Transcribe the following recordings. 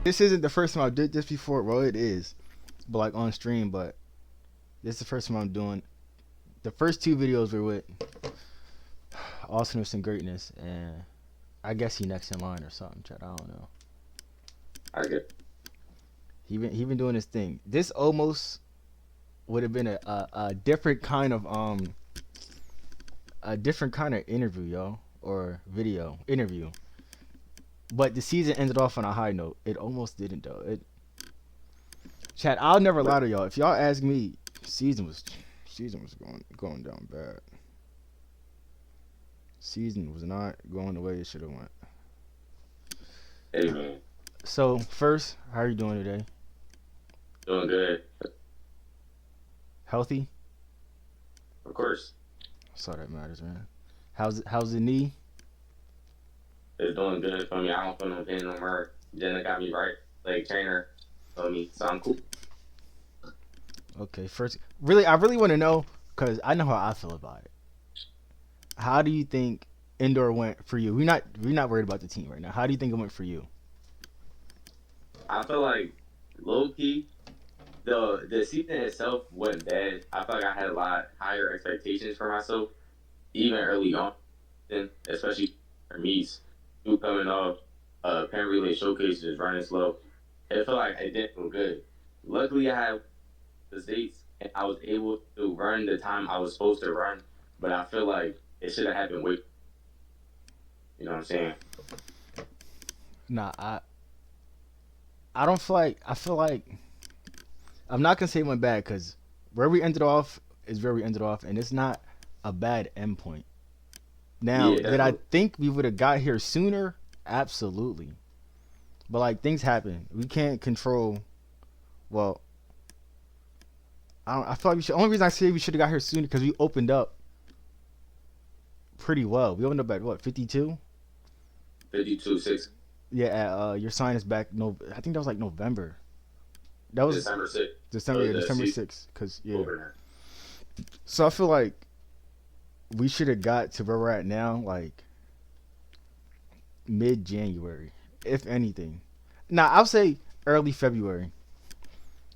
This isn't the first time I did this before. Well, it is, but like on stream. But this is the first time I'm doing. The first two videos were with awesomeness and greatness, and I guess he next in line or something. Chad, I don't know. I get. He been doing his thing. This almost would have been a different kind of interview, yo, or video interview. But the season ended off on a high note. It almost didn't though. Chad, I'll never lie to y'all. If y'all ask me, season was going down bad. Season was not going the way it should have went. Hey man, So first, how are you doing today? doing good. Healthy? Of course, That's all that matters, man. How's the knee? it's doing good for me. I don't feel no pain no more. Jenna got me right leg trainer for me, so I'm cool. Okay, first, I really want to know because I know how I feel about it. How do you think indoor went for you? We're not worried about the team right now. How do you think it went for you? I feel like low key, the season itself wasn't bad. I feel like I had a lot higher expectations for myself, even early on, especially for me, coming off parent relay showcases, running slow. It felt like it didn't feel good. Luckily, I had the states and I was able to run the time I was supposed to run, but I feel like it should have happened way. You know what I'm saying? Nah, I don't feel like I feel like I'm not gonna say it went bad because where we ended off is where we ended off, and it's not a bad endpoint. Now, Yeah, did I definitely. think we would have got here sooner? Absolutely. But like things happen. We can't control. Well, I feel like we should. Only reason I say we should have got here sooner because we opened up pretty well. We opened up at what 52? 52-6, Yeah, at, your sign is back. No, I think that was like November. That was December 6th December. of Yeah, the December season 6th. Cause yeah. opener. So I feel like we should have got to where we're at now, like mid January, if anything. Now I'll say early February.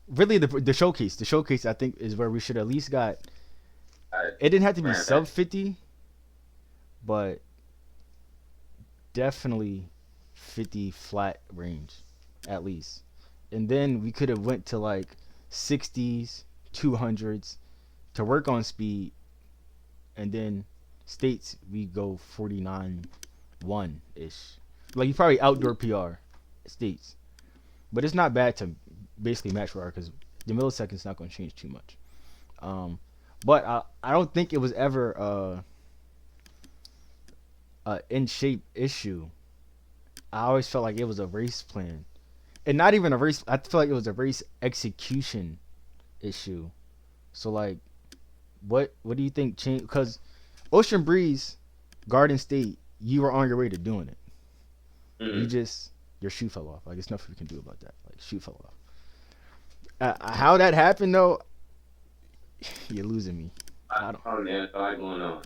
Really, the showcase I think is where we should at least got. I It didn't have to be ran sub back. 50, but definitely 50 flat range, at least. And then we could have went to like 60s, 200s to work on speed, and then states we go 49 1 ish. Like you probably outdoor PR states, but it's not bad to basically match RR because the millisecond's not going to change too much. Um, but I don't think it was ever a in shape issue. I always felt like it was a race plan, and not even a race. I feel like it was a race execution issue. So like, what do you think changed? Because Ocean Breeze, Garden State, you were on your way to doing it. You Mm-hmm. just your shoe fell off. Like, there's nothing we can do about that. Like, shoe fell off. How that happened though, you're losing me. I don't. Oh man, a lot going on.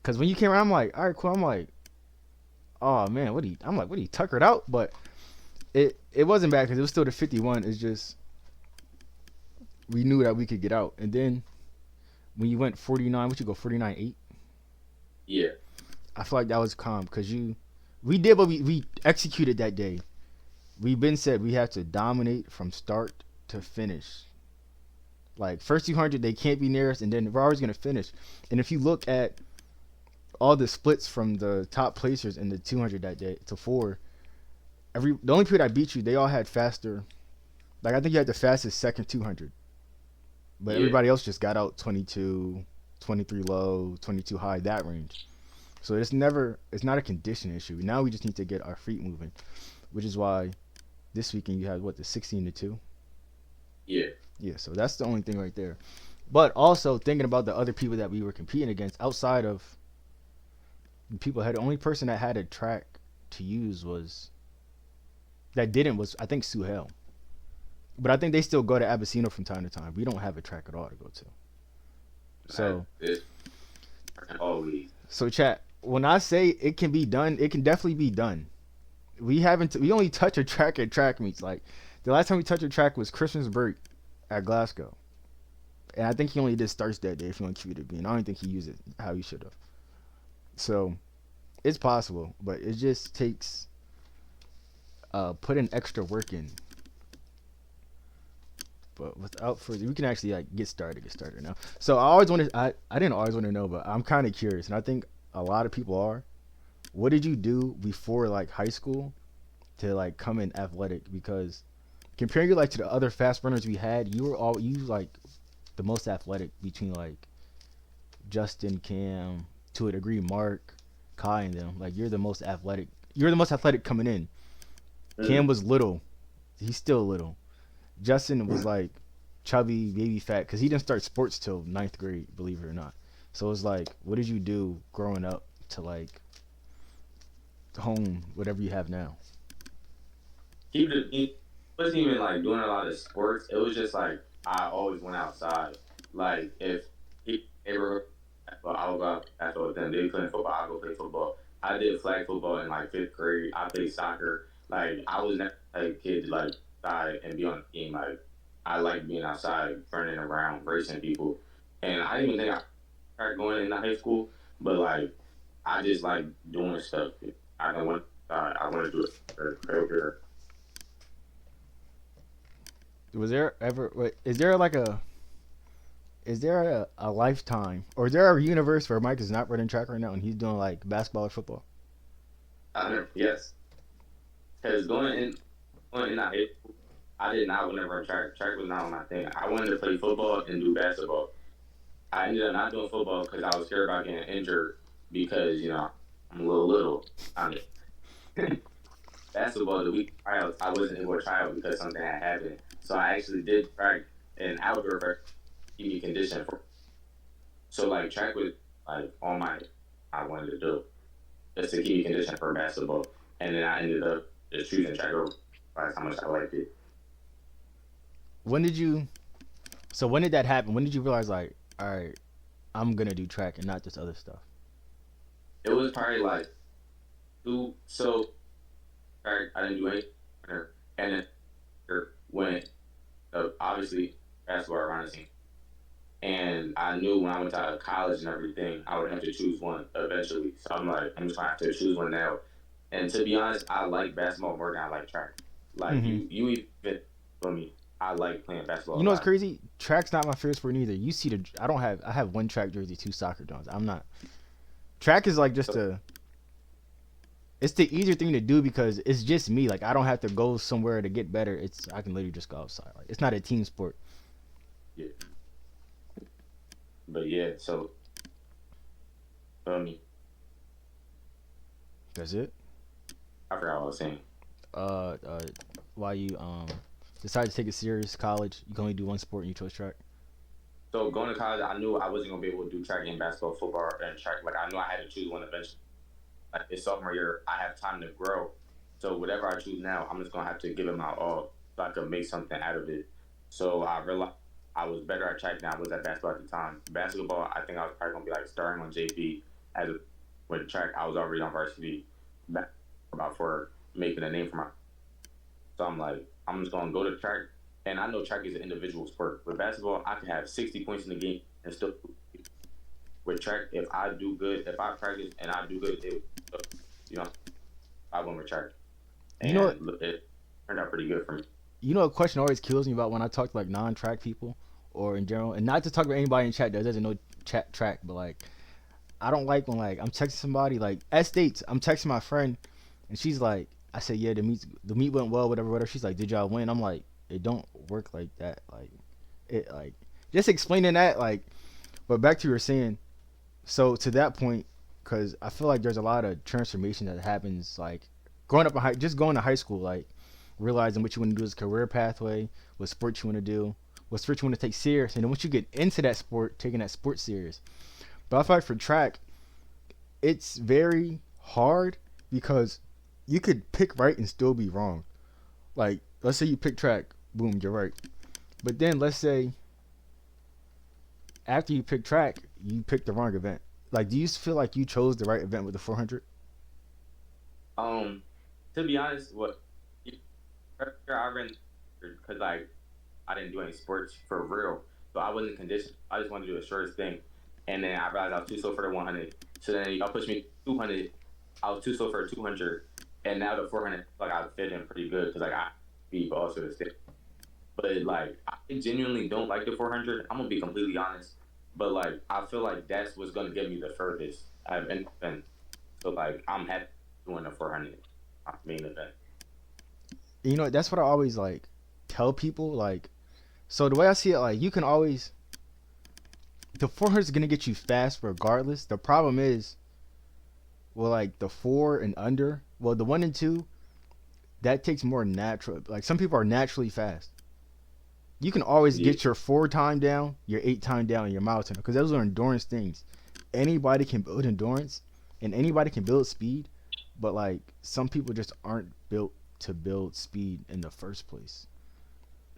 Cause when you came around, I'm like, all right, cool. I'm like, oh man, what he tuckered out? But it wasn't bad because it was still the 51. It's just we knew that we could get out. And then when you went 49, what you go 49.8? Yeah, I feel like that was calm because we did what we executed that day. We been said we have to dominate from start to finish. Like first 200, they can't be near us, and then we're always gonna finish. And if you look at all the splits from the top placers in the 200 that day to four, the only people that beat you, they all had faster. Like I think you had the fastest second 200, but yeah. everybody else just got out 22, 23 low, 22 high, that range. So it's not a condition issue. Now we just need to get our feet moving, which is why this weekend you had what the 16 to 2. Yeah, Yeah, so that's the only thing right there. But also thinking about the other people that we were competing against outside of people had the only person that had a track to use was I think Suhail. But I think they still go to Abasino from time to time. We don't have a track at all to go to. I, So it's always. So chat, when I say it can be done, it can definitely be done. We only touch a track at track meets. Like the last time we touched a track was Christmas break at Glasgow, and I think he only did starts that day if you want to keep it being. I don't think he used it how he should have. So it's possible, but it just takes putting extra work in. But without further, we can actually like get started now. So I didn't always want to know, but I'm kind of curious, and I think a lot of people are. What did you do before like high school to like come in athletic? Because comparing you like to the other fast runners we had, you like the most athletic between like Justin, Cam, to a degree, Mark, Kai, and them. Like you're the most athletic. You're the most athletic coming in. Cam Mm. was little. He's still little. Justin was like chubby, baby fat, because he didn't start sports till ninth grade, believe it or not. So it's like, what did you do growing up to like hone whatever you have now? Keep it. It wasn't even like doing a lot of sports. It was just like I always went outside. Like if they were, well, I would go out after with them. They playing football. I go play football. I did flag football in like fifth grade. I played soccer. Like I was never a kid to like outside and be on a team. Like I like being outside, running around, racing people. And I didn't even think I started going into high school, but like I just like doing stuff. I don't want. I want to do it. Was there ever? Wait, is there a lifetime or is there a universe where Mike is not running track right now and he's doing like basketball or football? Yes, because going in that high school, I did not want to run track. Track was not my thing. I wanted to play football and do basketball. I ended up not doing football because I was scared about getting injured because I'm a little. I'm basketball the week trials I wasn't able to try out because something had happened. So I actually did track and outdoor for keep me conditioned for. So like track was like all my I wanted to do just to keep me conditioned for basketball, and then I ended up just choosing track over. That's how much I liked it. When did you? So when did that happen? When did you realize like, all right, I'm gonna do track and not just other stuff? It was probably like two. So I didn't do anything, and then when obviously basketball around the scene. And I knew when I went to college and everything, I would have to choose one eventually. So I'm like, I'm just gonna have to choose one now. And to be honest, I like basketball more than I like track. Like Mm-hmm. you even for me, I like playing basketball You a know what's lot. crazy? Track's not my favorite sport either. You see the I have one track jersey, two soccer joints. I'm not track is like just So a it's the easier thing to do because it's just me. Like I don't have to go somewhere to get better. It's I can literally just go outside. Like it's not a team sport. yeah, but yeah, so for me, That's it. I forgot what I was saying. Uh, uh why you decided to take it serious? College, you can only do one sport and you chose track. So going to college, I knew I wasn't gonna be able to do track and basketball, football, and track. Like I knew I had to choose one eventually. Like it's sophomore year, I have time to grow. So whatever I choose now, I'm just gonna have to give it my all so I can make something out of it. So I realized I was better at track than I was at basketball at the time. Basketball, I think I was probably gonna be like starting on JV as a, with track. I was already on varsity back about for making a name for my. So I'm like, I'm just gonna go to track, and I know track is an individual sport. With basketball, I can have 60 points in the game and still with track. If I do good, if I practice and I do good, you know, I went with track. You know what? And it turned out pretty good for me. You know a question always kills me about when I talk to like non-track people or in general, and not to talk about anybody in chat that doesn't know chat track, but like I don't like when like I'm texting somebody like at states I'm texting my friend and she's like I said yeah the meet went well whatever. She's like did y'all win? I'm like it don't work like that. Like it like just explaining that like. But back to your saying. So to that point, because I feel like there's a lot of transformation that happens like growing up in just going to high school like realizing what you want to do as a career pathway, what sport you want to do, what sport you want to take serious, and then once you get into that sport, taking that sport serious. But I feel like for track, it's very hard because you could pick right and still be wrong. Like, let's say you pick track, boom, you're right. But then let's say after you pick track, you pick the wrong event. Like, do you feel like you chose the right event with the 400? Um, to be honest, what earlier I ran because like I didn't do any sports for real, so I wasn't conditioned. I just wanted to do the shortest thing, and then I realized I was too slow for the 100. So then y'all pushed me 200. I was too slow for 200, and now the 400 like I fit in pretty good because like I speed but also the stick. But like I genuinely don't like the 400. I'm gonna be completely honest, but like I feel like that's what's gonna get me the furthest I've been. So like I'm happy doing the 400 main event. You know, that's what I always like tell people. Like, so the way I see it, like, you can always the 400 is gonna get you fast regardless. The problem is, well, like the four and under, well, the one and two, that takes more natural. Like, some people are naturally fast. You can always Yeah. get your four time down, your eight time down, and your mile time because those are endurance things. Anybody can build endurance, and anybody can build speed, but like some people just aren't built to build speed in the first place.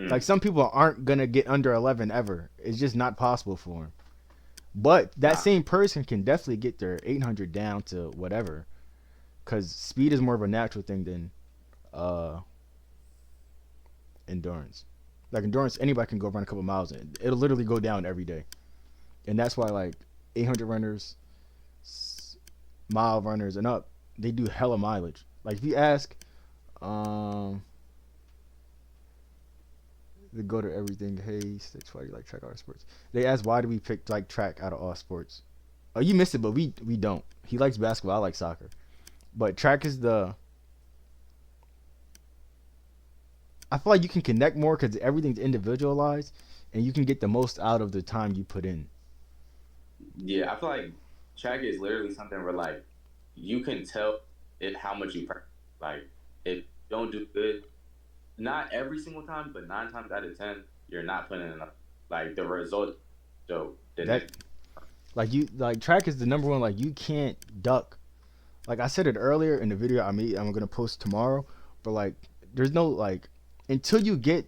Like, Mm. some people aren't gonna get under 11 ever. It's just not possible for them. But that Nah. same person can definitely get their 800 down to whatever, because speed is more of a natural thing than uh endurance. Like, endurance, anybody can go run a couple miles and it'll literally go down every day. And that's why, like, 800 runners, mile runners and up, they do hella mileage. Like, if you ask, um, they go to everything. Hey, six, why do you like track out of sports? They ask, why do we pick like track out of all sports? Oh, you missed it, but we don't. He likes basketball. I like soccer, but track is the. I feel like you can connect more because everything's individualized, and you can get the most out of the time you put in. Yeah, I feel like track is literally something where like you can tell it how much you practice. Like if you don't do good, not every single time, but 9 times out of 10, you're not putting in enough. Like the result show the That next. like you like track is the number one. Like, you can't duck. Like I said it earlier in the video I'm gonna post tomorrow, but like there's no like until you get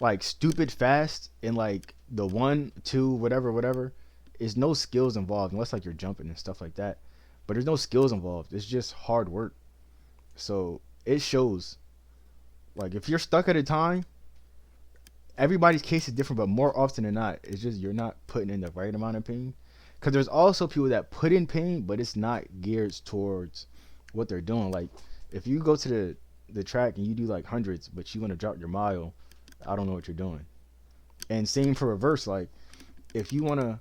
like stupid fast in like the one, two, whatever, whatever, is no skills involved unless like you're jumping and stuff like that. But there's no skills involved. It's just hard work. So it shows. Like, if you're stuck at a time, everybody's case is different, but more often than not, it's just you're not putting in the right amount of pain. Because there's also people that put in pain, but it's not geared towards what they're doing. Like, if you go to the track and you do like hundreds, but you want to drop your mile, I don't know what you're doing. And same for reverse. Like, if you want to,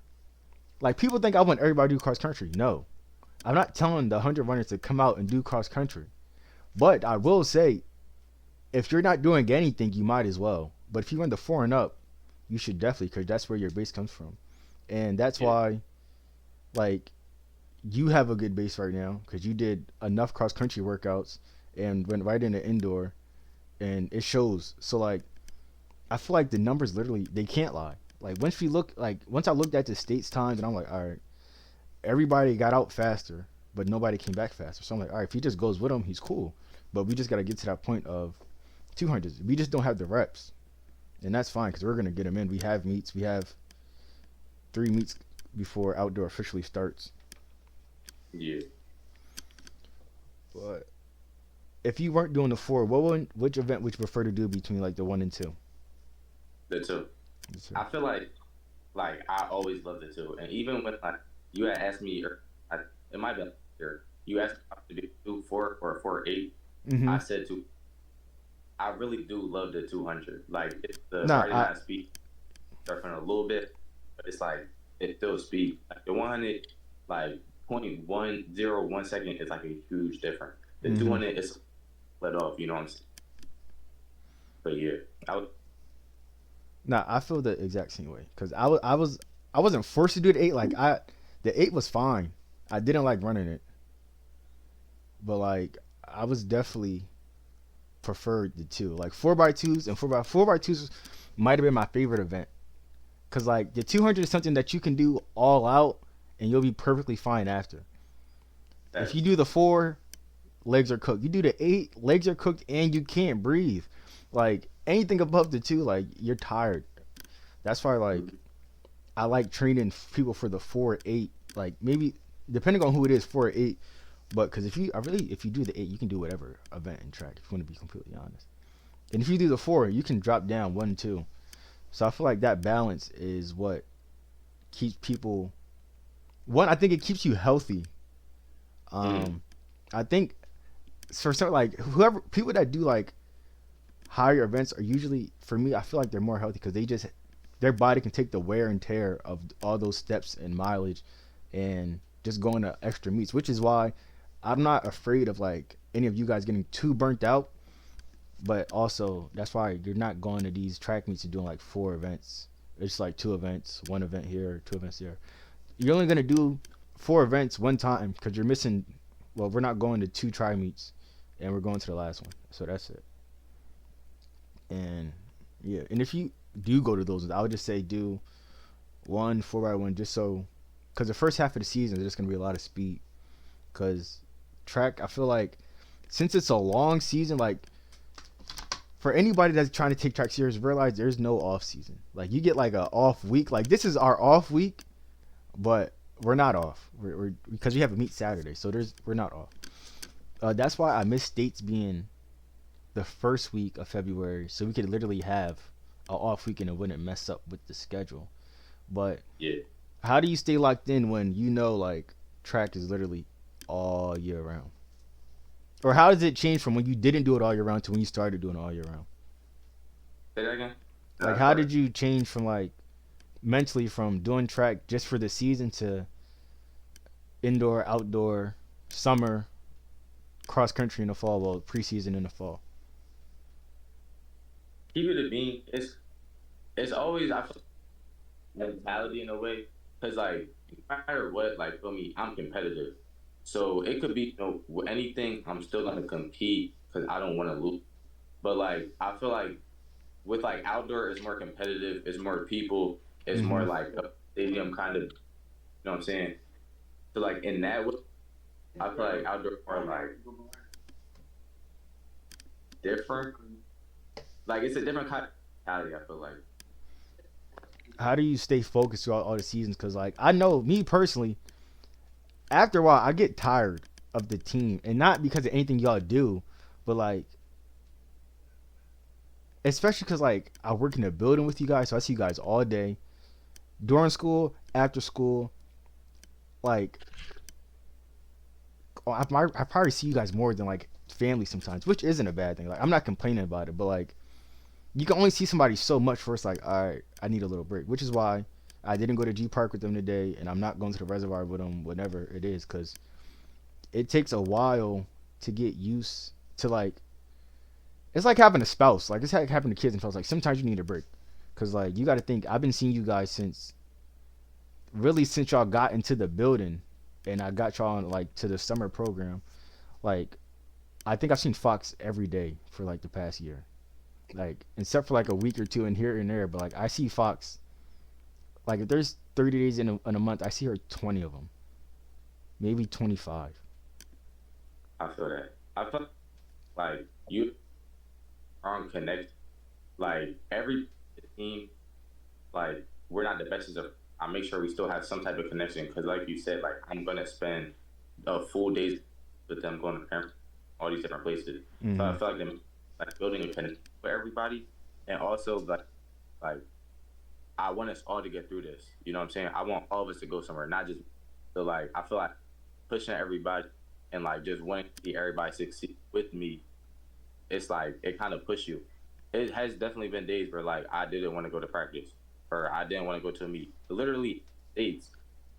like, people think I want everybody to do cross country. No, I'm not telling the 100 runners to come out and do cross country. But I will say, if you're not doing anything, you might as well. But if you run the four and up, you should definitely, because that's where your base comes from. And that's Yeah, why, like, you have a good base right now because you did enough cross country workouts and went right into indoor, and it shows. So, like, I feel like the numbers literally, they can't lie. Like, once I looked at the states times, and I'm like, all right, everybody got out faster, but nobody came back faster. So I'm like, all right, if he just goes with him, he's cool. But we just got to get to that point of 200s. We just don't have the reps, and that's fine because we're gonna get him in. We have meets. We have 3 meets before outdoor officially starts. yeah, But if you weren't doing the four, which event would you prefer to do between like the one and two? the two. I feel like I always loved the two, and even when like you had asked me, or I, it might be here, you asked me to do 2 4 or 4 8. Mm-hmm. I said two. I really do love the 200. Like it's the Nah, Friday I night speed surfing a little bit, but it's like it's still speed. Like the 100, like 0.101 second is like a huge difference. The mm-hmm. 200 is let off. You know what I'm saying? But yeah, I was Nah, I feel the exact same way because I wasn't forced to do the eight. Like, the eight was fine. I didn't like running it, but like I was definitely preferred the two. Like, four by twos and four by twos might have been my favorite event because like the 200 is something that you can do all out and you'll be perfectly fine after. If you that's do the four, legs are cooked. You do the eight, legs are cooked, and you can't breathe. Like, anything above the two, like, you're tired. That's why, like, I like training people for the 4 8. Like, maybe depending on who it is, 4 or 8. But because if you do the 8, you can do whatever event in track. If you want to be completely honest, and if you do the 4, you can drop down 1, 2. So I feel like that balance is what keeps people. One, I think it keeps you healthy. Mm. Um, I think for some like whoever people that do like higher events are usually, for me, I feel like they're more healthy because they just their body can take the wear and tear of all those steps and mileage and just going to extra meets, which is why I'm not afraid of like any of you guys getting too burnt out. But also that's why you're not going to these track meets and doing like 4 events. It's like 2 events, 1 event here, 2 events there. You're only gonna do 4 events one time because you're missing. Well, we're not going to 2 tri meets, and we're going to the last one. So that's it. And yeah, and if you do go to those, I would just say do one 4x1 just so, because the first half of the season is just gonna be a lot of speed. Because track, I feel like since it's a long season, like for anybody that's trying to take track serious, realize there's no off season. Like you get like a off week. Like this is our off week, but we're not off. We're because we have a meet Saturday, so we're not off. That's why I miss states being the first week of February, so we could literally have a off week and it wouldn't mess up with the schedule. But Yeah. how do you stay locked in when you know like track is literally all year round? Or how does it change from when you didn't do it all year round to when you started doing it all year round? Say that again. Like Last how did part. you change from like mentally from doing track just for the season to indoor, outdoor, summer, cross country in the fall, well preseason in the fall? Keep it a being. It's always I feel mentality in a way because like no matter what, like for me, I'm competitive. So it could be anything. I'm still gonna compete because I don't want to lose. But like I feel like with like outdoor, it's more competitive. It's more people. It's more Mm-hmm. like a stadium kind of. You know what I'm saying? So like in that way, I feel like outdoor more like different. Like it's a different kind of mentality. I feel like. How do you stay focused throughout all the seasons? Because like I know me personally, after a while I get tired of the team, and not because of anything y'all do, but like especially because like I work in a building with you guys, so I see you guys all day during school, after school. Like I probably see you guys more than like family sometimes, which isn't a bad thing. Like I'm not complaining about it, but like you can only see somebody so much first. Like all right, I need a little break, which is why I didn't go to G Park with them today, and I'm not going to the reservoir with them whenever it is, because it takes a while to get used to like it's like having a spouse. Like it's like having kids and stuff. Like sometimes you need a break, cause like you got to think. I've been seeing you guys since really since y'all got into the building, and I got y'all like to the summer program. Like I think I've seen Fox every day for like the past year. Like except for like a week or two in here and there, but like I see Fox. Like if there's 30 days in a month, I see her 20 of them, maybe 25. I feel that. I feel like you are on connect. Like every team, like we're not the best as a. I make sure we still have some type of connection because, like you said, like I'm gonna spend a full days with them going to all these different places. So I Mm-hmm. feel like them like building a connection for everybody, and also like I want us all to get through this. You know what I'm saying? I want all of us to go somewhere, not just so like I feel like pushing everybody and like just wanting to see everybody succeed with me. It's like it kind of push you. It has definitely been days where like I didn't want to go to practice or I didn't want to go to a meet. Literally days.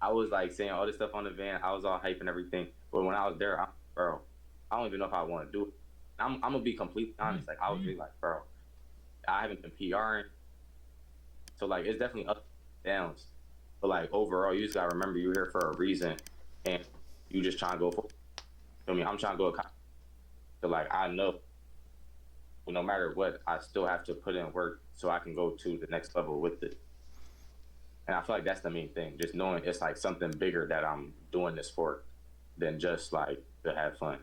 I was like saying all this stuff on the van. I was all hype and everything. But when I was there, bro, I don't even know if I want to do it. I'm gonna be completely honest. Like I was really like, bro, I haven't been PRing, so like it's definitely ups and downs. But like overall, you just gotta remember you're here for a reason, and you just trying to go for. I mean, I'm trying to go. So like I know no matter what, I still have to put in work so I can go to the next level with it. And I feel like that's the main thing, just knowing it's like something bigger that I'm doing this for than just like to have fun.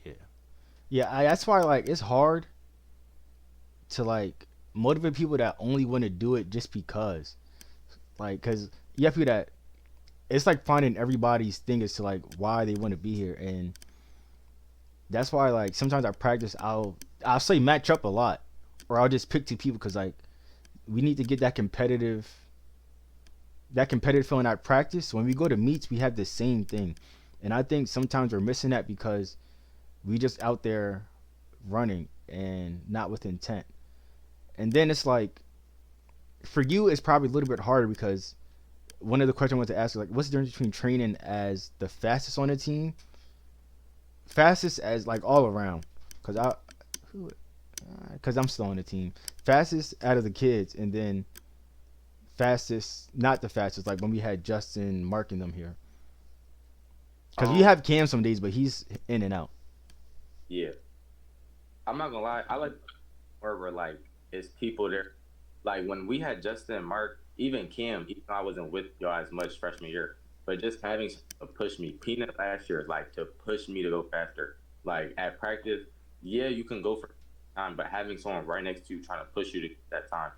Yeah, yeah. That's why like it's hard to like motivate people that only want to do it just because. Like, cause you have people that it's like finding everybody's thing as to like why they want to be here, and that's why like sometimes I practice. I'll say match up a lot, or I'll just pick two people because like we need to get that competitive feeling at practice. When we go to meets, we have the same thing, and I think sometimes we're missing that because we just out there running and not with intent. And then it's like for you, it's probably a little bit harder because one of the questions I want to ask is like, what's the difference between training as the fastest on the team, fastest as like all around, because because I'm still on the team, fastest out of the kids, and then fastest, not the fastest, like when we had Justin marking them here. Because we Um, have Cam some days, but he's in and out. yeah, I'm not gonna lie. I like where like it's people there. Like when we had Justin, Mark, even Cam, even though I wasn't with y'all as much freshman year, but just having someone to push me. Peanut last year, like to push me to go faster. Like at practice, yeah, you can go for time, but having someone right next to you trying to push you to get that time,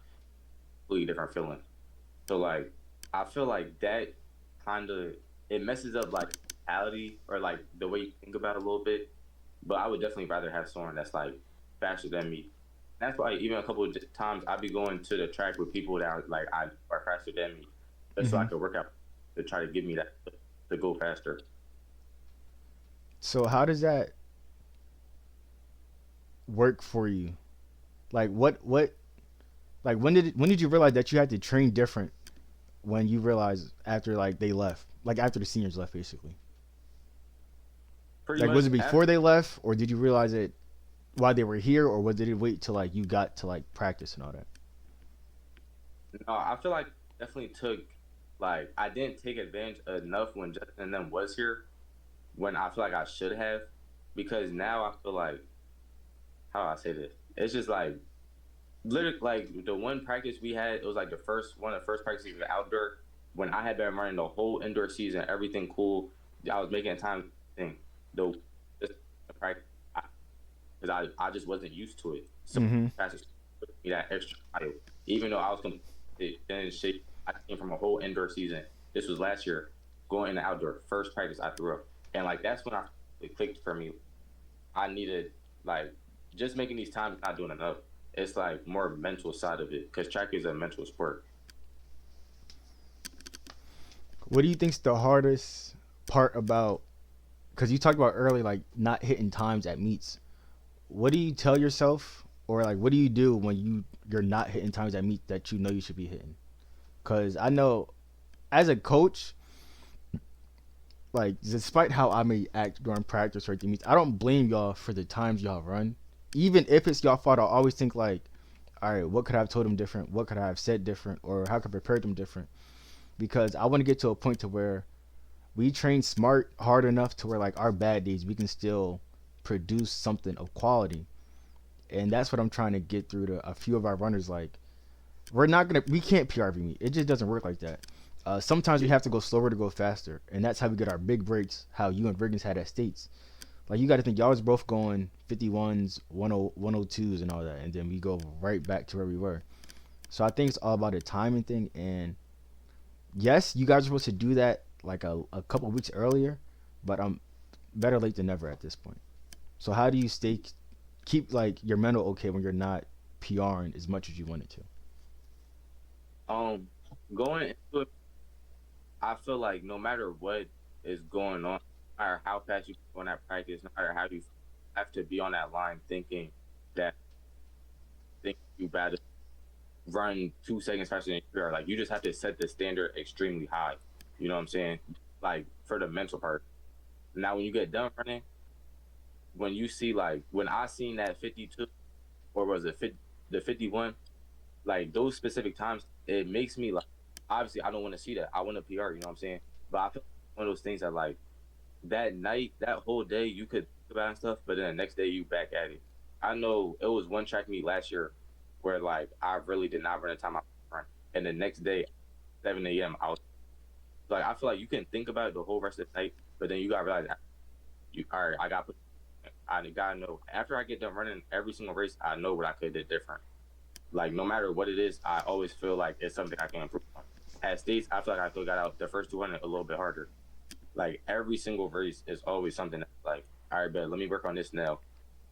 completely different feeling. So like, I feel like that kind of it messes up like mentality or like the way you think about it a little bit. But I would definitely rather have someone that's like faster than me. That's why even a couple of times I'd be going to the track with people that are faster than me, just so I Hmm. could work out to try to give me that to go faster. So how does that work for you? Like what like when did you realize that you had to train different when you realized after like they left, like after the seniors left, basically? Pretty Like was much it before after. they left, or did you realize it while they were here, or was did it wait till like you got to like practice and all that? No, I feel like definitely took like I didn't take advantage enough when Justin and them was here when I feel like I should have because now I feel like how do I say this? It's just like literally like the one practice we had, it was like the first one of the first practices outdoor when I had been running the whole indoor season, everything cool. I was making time thing. The just the practice because I just wasn't used to it. So Mm-hmm. practice took me that extra mile. Even though I was completely in shape, I came from a whole indoor season. This was last year, going in the outdoor first practice I threw up, and like that's when it clicked for me. I needed like just making these times not doing enough. It's like more mental side of it because track is a mental sport. What do you think's the hardest part about? Because you talked about early, like not hitting times at meets. What do you tell yourself, or like what do you do when you're not hitting times at meets that you know you should be hitting? Because I know as a coach, like despite how I may act during practice or at the meets, I don't blame y'all for the times y'all run. Even if it's y'all fault, I always think like, all right, what could I have told them different? What could I have said different? Or how could I prepare them different? Because I want to get to a point to where we train smart hard enough to where like our bad days we can still produce something of quality. And that's what I'm trying to get through to a few of our runners. Like we can't PRV meet. It just doesn't work like that. Sometimes we Yeah, have to go slower to go faster, and that's how we get our big breaks. How you and Riggins had at states. Like you got to think y'all was both going 51s, 102s, and all that, and then we go right back to where we were. So I think it's all about a timing thing. And yes, you guys are supposed to do that like a couple weeks earlier, but I'm better late than never at this point. So how do you keep like your mental okay when you're not PRing as much as you wanted to? um, going into it, I feel like no matter what is going on, no matter how fast you go on that practice, no matter how you have to be on that line thinking that think you better run 2 seconds faster than you are. Like you just have to set the standard extremely high. You know what I'm saying? Like for the mental part. Now when you get done running, when you see like when I seen that 52 or was it 50, the 51, like those specific times, it makes me like obviously I don't want to see that. I want a PR, you know what I'm saying? But I feel like one of those things that like that night, that whole day you could think about and stuff, but then the next day you back at it. I know it was one track meet last year where like I really did not run the time I run. And the next day, 7 a.m. I was like I feel like you can think about it the whole rest of the night, but then you gotta realize you all right, I gotta know after I get done running every single race, I know what I could have did different. Like no matter what it is, I always feel like it's something I can improve on. at states, I feel like I still got out the first 200 a little bit harder. Like every single race is always something that's like, all right, bet, let me work on this now.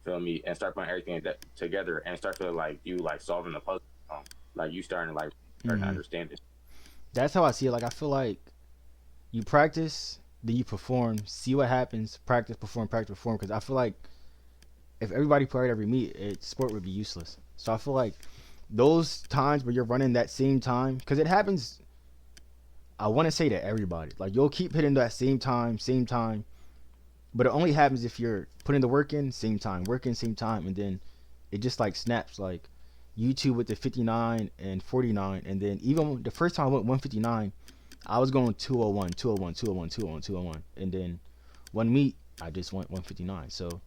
Feel me? And start putting everything that together and start feeling like you like solving the puzzle. Like you starting to Mm-hmm. understand it. That's how I see it. Like I feel like you practice, then you perform, see what happens, practice, perform. Because I feel like if everybody played every meet, sport would be useless. So I feel like those times where you're running that same time, because it happens. I want to say to everybody, like you'll keep hitting that same time, but it only happens if you're putting the work in, same time, and then it just like snaps. Like YouTube with the 59 and 49, and then even the first time I went 159, I was going 201, 201, 201, 201, 201, and then one meet I just went 159. So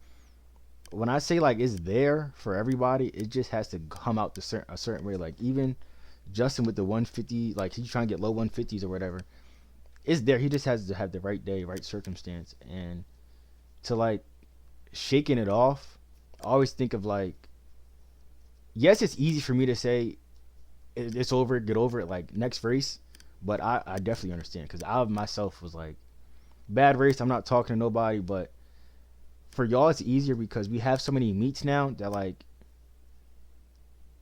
when I say like it's there for everybody, it just has to come out a certain way. Like even Justin with the 150, like he's trying to get low 150s or whatever. It's there. He just has to have the right day, right circumstance, and to like shaking it off. I always think of like, yes, it's easy for me to say it's over, get over it, like next race, but I definitely understand because I myself was like bad race. I'm not talking to nobody, but for y'all it's easier because we have so many meets now that like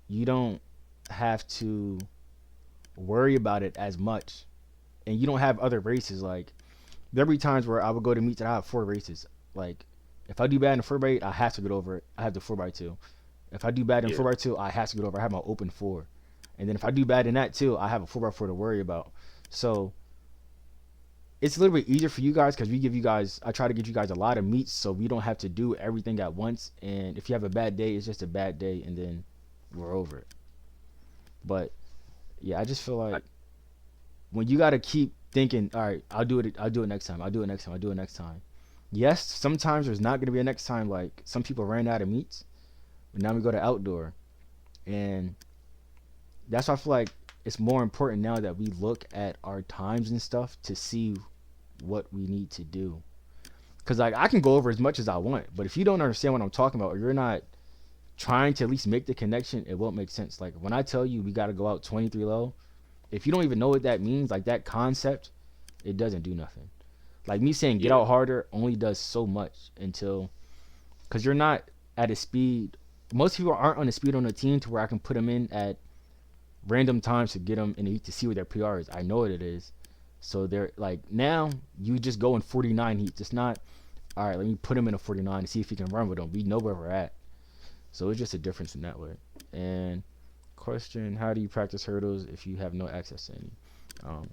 you don't have to worry about it as much, and you don't have other races. Like there'll be times where I would go to meets and I have 4 races. Like if I do bad in 4x8, I have to get over it. I have the 4x2. If I do bad in Yeah, 4x2, I have to get over. I have my open 4, and then if I do bad in that too, I have a 4x4 to worry about. So it's a little bit easier for you guys because we give you guys. I try to give you guys a lot of meets, so we don't have to do everything at once. And if you have a bad day, it's just a bad day, and then we're over it. But yeah, I just feel like like when you gotta keep thinking, all right, I'll do it. I'll do it next time. I'll do it next time. I'll do it next time. Yes, sometimes there's not gonna be a next time. Like some people ran out of meets, but now we go to outdoor, and that's why I feel like it's more important now that we look at our times and stuff to see what we need to do. Cause like I can go over as much as I want, but if you don't understand what I'm talking about, or you're not trying to at least make the connection, it won't make sense. Like when I tell you we got to go out 23 low, if you don't even know what that means, like that concept, it doesn't do nothing. Like me saying get yeah, out harder only does so much until, cause you're not at a speed. Most people aren't on a speed on the team to where I can put them in at random times to get them in the heat to see what their PR is. I know what it is. So they're like now you just go in 49 heats. It's not all right. Let me put him in a 49 to see if he can run with them. We know where we're at. So it's just a difference in that way. And question: how do you practice hurdles if you have no access to any? Um,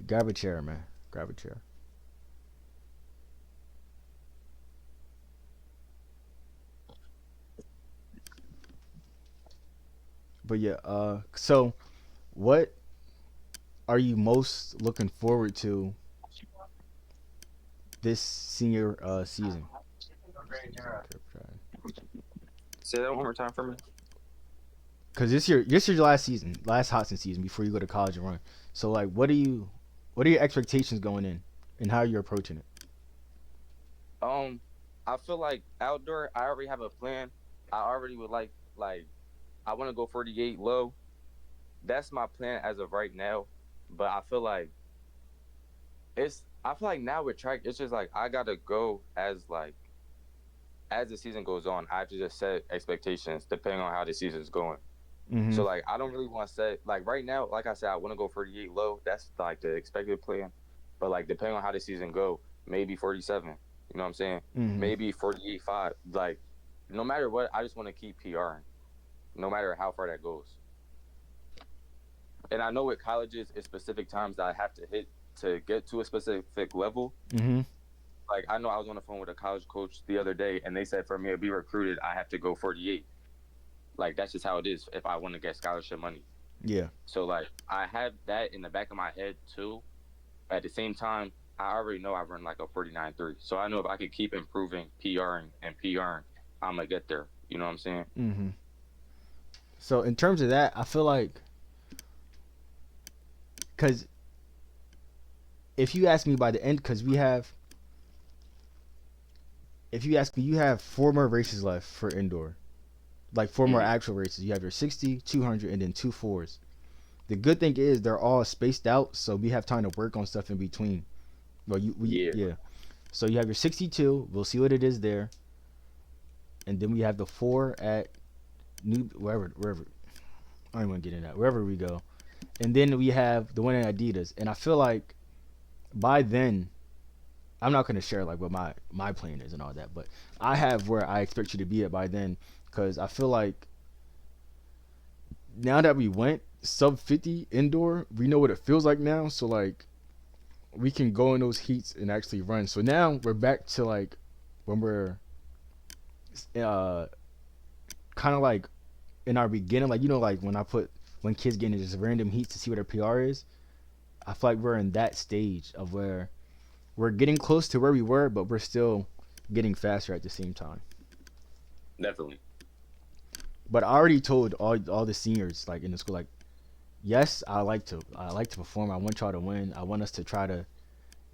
grab a chair, man. Grab a chair. But yeah. So what are you most looking forward to this senior season? say that one more time for me. Because this your last season, last Hudson season before you go to college and run. So like, what are your expectations going in, and how you're approaching it? Um, I feel like outdoor. I already have a plan. I already would like I want to go 48 low. That's my plan as of right now. But I feel like I feel like now with track, it's just like I gotta go as the season goes on. I have to just set expectations depending on how the season's going. Mm-hmm. So like I don't really want to set like right now. Like I said, I want to go 48 low. That's like the expected plan. But like depending on how the season go, maybe 47. You know what I'm saying? Mm-hmm. Maybe 48 5. Like no matter what, I just want to keep PRing. No matter how far that goes. And I know with colleges, it's specific times that I have to hit to get to a specific level. Mm-hmm. Like I know I was on the phone with a college coach the other day, and they said for me to be recruited, I have to go 48. Like that's just how it is if I want to get scholarship money. Yeah. So like I have that in the back of my head too. At the same time, I already know I run like a 49.3. So I know if I could keep improving PRing and PRing, I'm gonna get there. You know what I'm saying? Mm-hmm. So in terms of that, I feel like because if you ask me by the end, because we have, if you ask me, you have 4 more races left for indoor, like 4 more Mm-hmm. actual races. You have your 60, 200, and then 2 fours. The good thing is they're all spaced out, so we have time to work on stuff in between. Well, we Yeah, yeah. So you have your 62. We'll see what it is there, and then we have the four at New wherever. I don't want to get into that. Wherever we go, and then we have the one at Adidas. And I feel like by then, I'm not gonna share like what my plan is and all that, but I have where I expect you to be at by then, because I feel like now that we went sub 50 indoor, we know what it feels like now. So like we can go in those heats and actually run. So now we're back to like when we're uh kind of like in our beginning, like like when I put when kids get into just random heats to see what their PR is. I feel like we're in that stage of where we're getting close to where we were, but we're still getting faster at the same time. definitely. But I already told all the seniors like in the school, like, yes, I like to perform. I want y'all to win. I want us to try to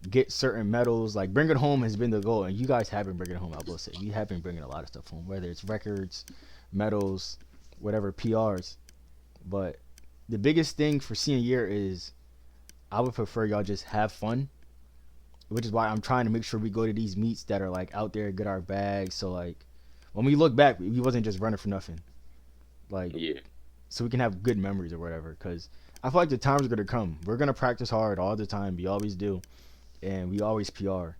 get certain medals. Like bring it home has been the goal, and you guys have been bringing it home. I will say we have been bringing a lot of stuff home, whether it's records, medals, whatever PRs. But the biggest thing for senior year is I would prefer y'all just have fun, which is why I'm trying to make sure we go to these meets that are like out there, get our bags. So like when we look back, we wasn't just running for nothing. Like Yeah, so we can have good memories or whatever. Because I feel like the times are gonna come. We're gonna practice hard all the time. We always do, and we always PR.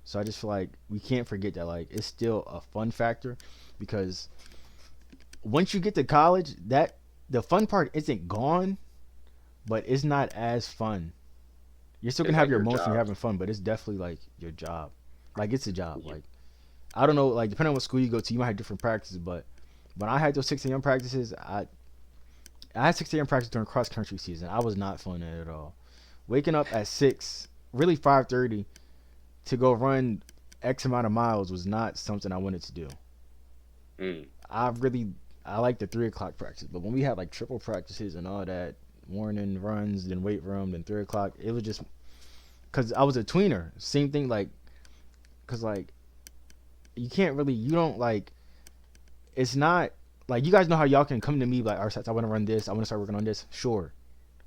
So I just feel like we can't forget that like it's still a fun factor, because once you get to college, that the fun part isn't gone, but it's not as fun. You're still gonna it's have like your your moments when you're job. having fun, but it's definitely like your job. Like it's a job. Yeah. Like I don't know, like depending on what school you go to, you might have different practices, but when I had those 6 a.m. practices, I had 6 a.m. practice during cross country season. I was not fun at all. Waking up at 6, really 5:30 to go run X amount of miles was not something I wanted to do. Mm. I really I like the 3 o'clock practice, but when we had like triple practices and all that, morning runs, then weight room, then 3 o'clock, it was just because I was a tweener. Same thing, like because like you can't really you don't like it's not like you guys know how y'all can come to me like, I want to run this, I want to start working on this. Sure,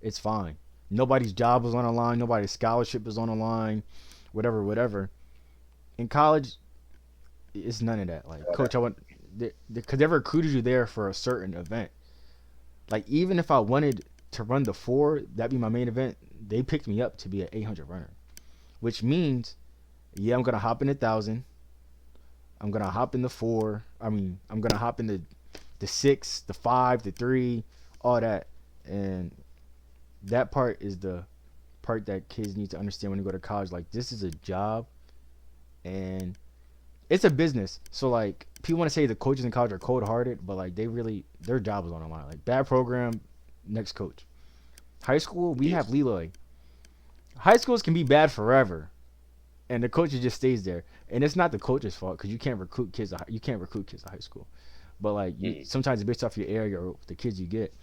it's fine. Nobody's job is on the line. Nobody's scholarship is on the line. Whatever, whatever. In college, it's none of that. Like, coach, I want because they recruited you there for a certain event. Like, even if I wanted to run the four, that'd be my main event. They picked me up to be an 800 runner, which means, yeah, I'm gonna hop in 1,000. I'm gonna hop in the four. I mean, I'm gonna hop in the six, the five, the three, all that, and that part is the part that kids need to understand when they go to college. Like, this is a job, and it's a business. So like people want to say the coaches in college are cold hearted, but like they really their job is on the line. Like bad program, next coach. High school, we Yeah, have leeway. High schools can be bad forever, and the coach just stays there. And it's not the coach's fault because you can't recruit kids. You can't recruit kids to high school, but like you mm. sometimes it's based off your area or the kids you get.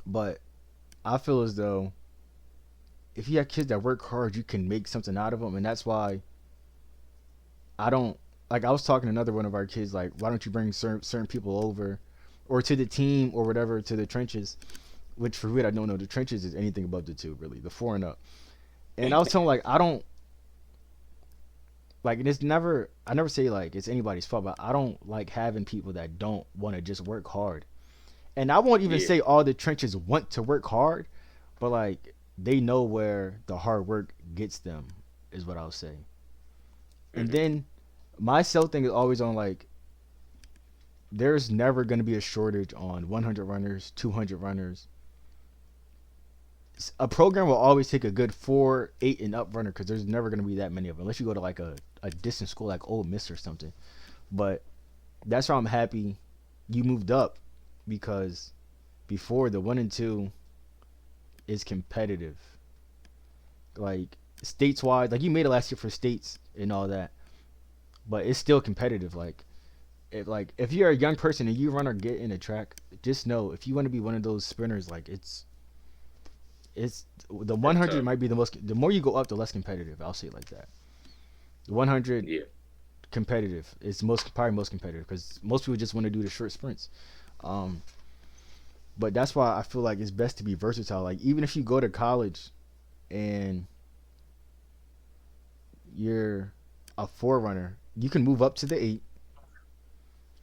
But I feel as though if you have kids that work hard, you can make something out of them, and that's why I don't like. I was talking to another one of our kids like, why don't you bring certain people over, or to the team or whatever to the trenches? Which for me, I don't know. The trenches is anything above the two, really, the four and up. And I was telling like I don't like, and it's never. I never say like it's anybody's fault, but I don't like having people that don't want to just work hard. And I won't even Yeah. say all the trenches want to work hard, but like they know where the hard work gets them, is what I'll say. And Hmm. then my sell thing is always on like there's never going to be a shortage on 100 runners, 200 runners. A program will always take a good 4, 8 and up runner because there's never going to be that many of them unless you go to like a distant school like Ole Miss or something. But that's why I'm happy you moved up, because before the 1 and 2 is competitive. Like states wide, like you made it last year for states and all that, but it's still competitive. If you're a young person and you run or get in a track, just know if you want to be one of those sprinters, like it's the That's 100 tough. might be the most. The more you go up, the less competitive. I'll say it like that. The 100 Yeah. competitive is most probably most competitive because most people just want to do the short sprints. Um, But that's why I feel like it's best to be versatile. Like even if you go to college and you're a forerunner, you can move up to the 8,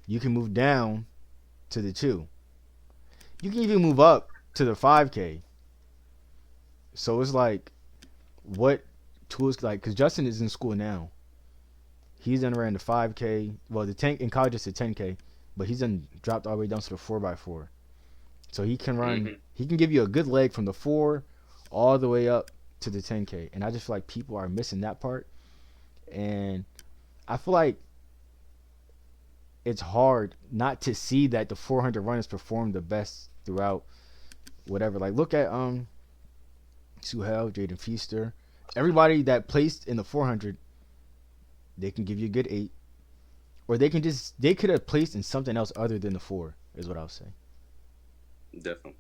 you can move down to the 2. You can even move up to the 5K. So it's like what tools like cuz Justin is in school now. He's done ran the 5K. Well, the 10 in college it's a 10K, but he's done dropped all the way down to the 4x4. So he can run. Hmm. He can give you a good leg from the 4 all the way up to the 10K. And I just feel like people are missing that part. And I feel like it's hard not to see that the 400 runners perform the best throughout whatever. Like look at Suhel, Jaden Feaster, everybody that placed in the 400, they can give you a good 8, or they could have placed in something else other than the 4. Is what I'll say. Definitely.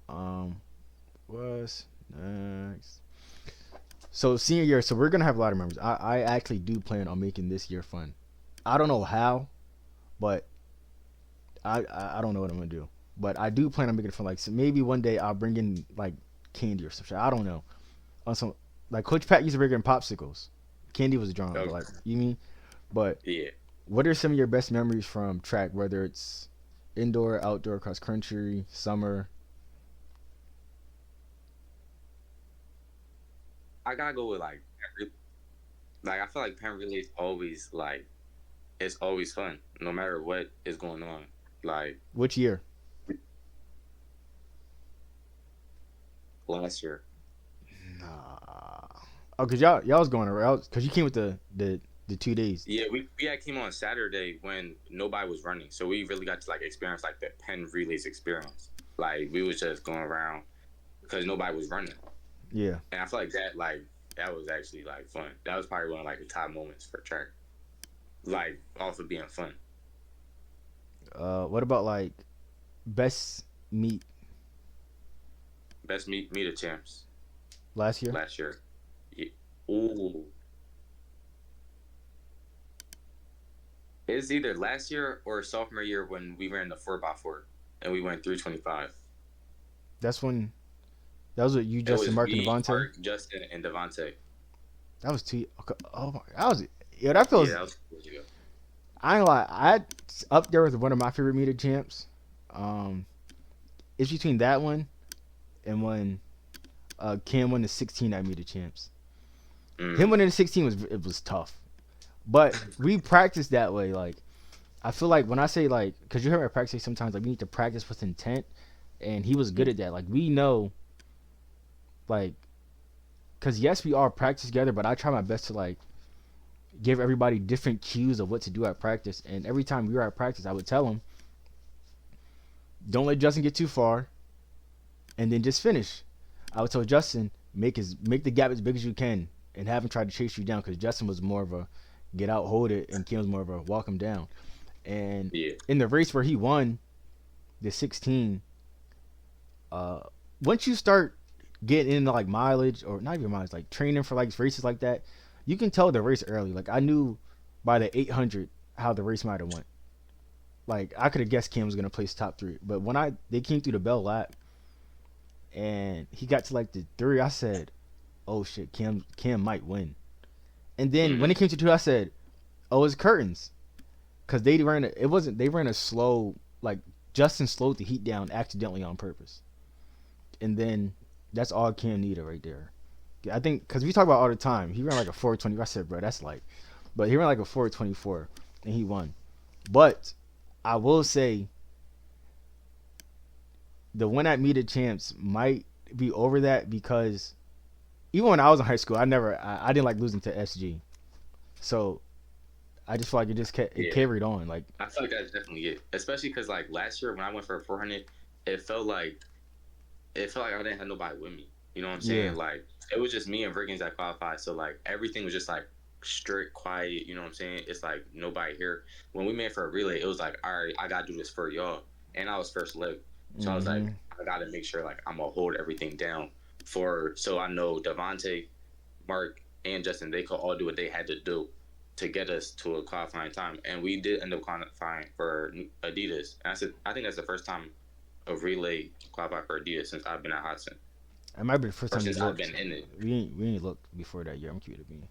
Um, what's next? So senior year, so we're gonna have a lot of members. I actually do plan on making this year fun. I don't know how, but I don't know what I'm gonna do. But I do plan on making it fun. Like so maybe one day I'll bring in like candy or some shit. I don't know. On some like Coach Pat used to bring in popsicles. Candy was drawn, but Okay. like you mean. But Yeah. what are some of your best memories from track? Whether it's indoor, outdoor, cross country, summer. I gotta go with like I feel like Penn really is always like it's always fun, no matter what is going on. Like Which year? last year. Nah. Oh, cause y'all was going around. Cause you came with the 2 days. Yeah, we had came on Saturday when nobody was running, so we really got to like experience like the Penn relays experience. Like we was just going around because nobody was running, Yeah. and I feel like that was actually like fun. That was probably one of like the top moments for track, like off of being fun. What about like best meet Best meet of champs last year? last year. Yeah. Ooh, it's either last year or sophomore year when we ran the 4x4 and we went 325. That's when that was what you, It Justin, was Mark, and me, Devontae. Mark, Justin, and Devontae. That was two. Okay, oh my, that was yeah. That Yeah, feels. that was years ago. I ain't lie. I up there with one of my favorite meter champs. Um, it's between that one and when Cam won the 16 at meter champs. Him Mm. winning the 16 was tough, but we practiced that way. Like I feel like when I say like, cause you hear me practice sometimes like we need to practice with intent, and he was good at that. Like we know, like, cause yes we all practice together, but I try my best to like give everybody different cues of what to do at practice. And every time we were at practice, I would tell him, don't let Justin get too far, and then just finish. I would tell Justin, make the gap as big as you can, and have him try to chase you down, because Justin was more of a get out, hold it, and Kim was more of a walk him down. And Yeah. in the race where he won the 16, uh, once you start getting into like mileage or not even mileage, like training for like races like that, you can tell the race early. Like I knew by the 800 how the race might have went. Like I could have guessed Cam was gonna place top 3, but when I they came through the bell lap and he got to like the 3, I said, "Oh shit, Cam might win." And then when Hmm. it came to 2, I said, "Oh, it's curtains," because it wasn't they ran a slow like Justin slowed the heat down accidentally on purpose, and then that's all Cam needed right there. I think because we talk about all the time, he ran like a 420. I said, bro, that's like, but he ran like a 424 and he won. But I will say the one at Meet the Champs might be over that because even when I was in high school, I didn't like losing to SG. So I just feel like it Yeah. carried on. Like I feel like that's definitely it. Especially because like last year when I went for a 400, it felt like it felt like I didn't have nobody with me. You know what I'm yeah, saying? Like it was just me and Riggins that qualified. So like everything was just like strict, quiet. You know what I'm saying? It's like nobody here. When we made for a relay, it was like, all right, I gotta do this for y'all. And I was first leg, so I was like, mm-hmm. I gotta make sure like I'm gonna hold everything down for so I know Devontae, Mark, and Justin they could all do what they had to do. to get us to a qualifying time, and we did end up qualifying for Adidas. And I think that's the first time a relay qualified for Adidas since I've been at Hudson, It might be the first or time you since I've looked. been in it. We ain't looked before that year. I'm keeping it being.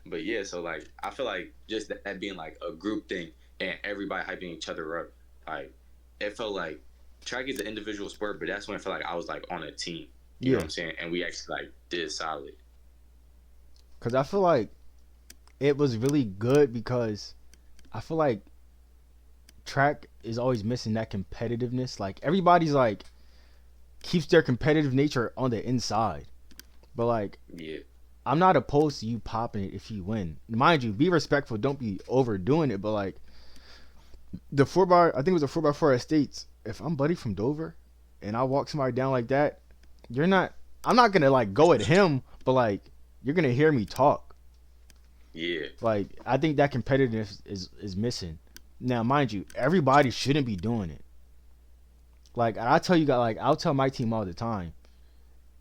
But yeah, so like I feel like just that being like a group thing and everybody hyping each other up, like it felt like track is an individual sport, but that's when I felt like I was like on a team. You know what Yeah, I'm saying? And we actually like did solid. cause I feel like it was really good because I feel like track is always missing that competitiveness. Like everybody's like keeps their competitive nature on the inside, but like Yeah. I'm not opposed to you popping it if you win. Mind you, be respectful. Don't be overdoing it. But like the four bar, I think it was a 4x4 at States. If I'm buddy from Dover and I walk somebody down like that, you're not. I'm not gonna like go at him, but like you're gonna hear me talk. Yeah. Like I think that competitiveness is missing. Now, mind you, everybody shouldn't be doing it. Like I tell you, guys, like I'll tell my team all the time,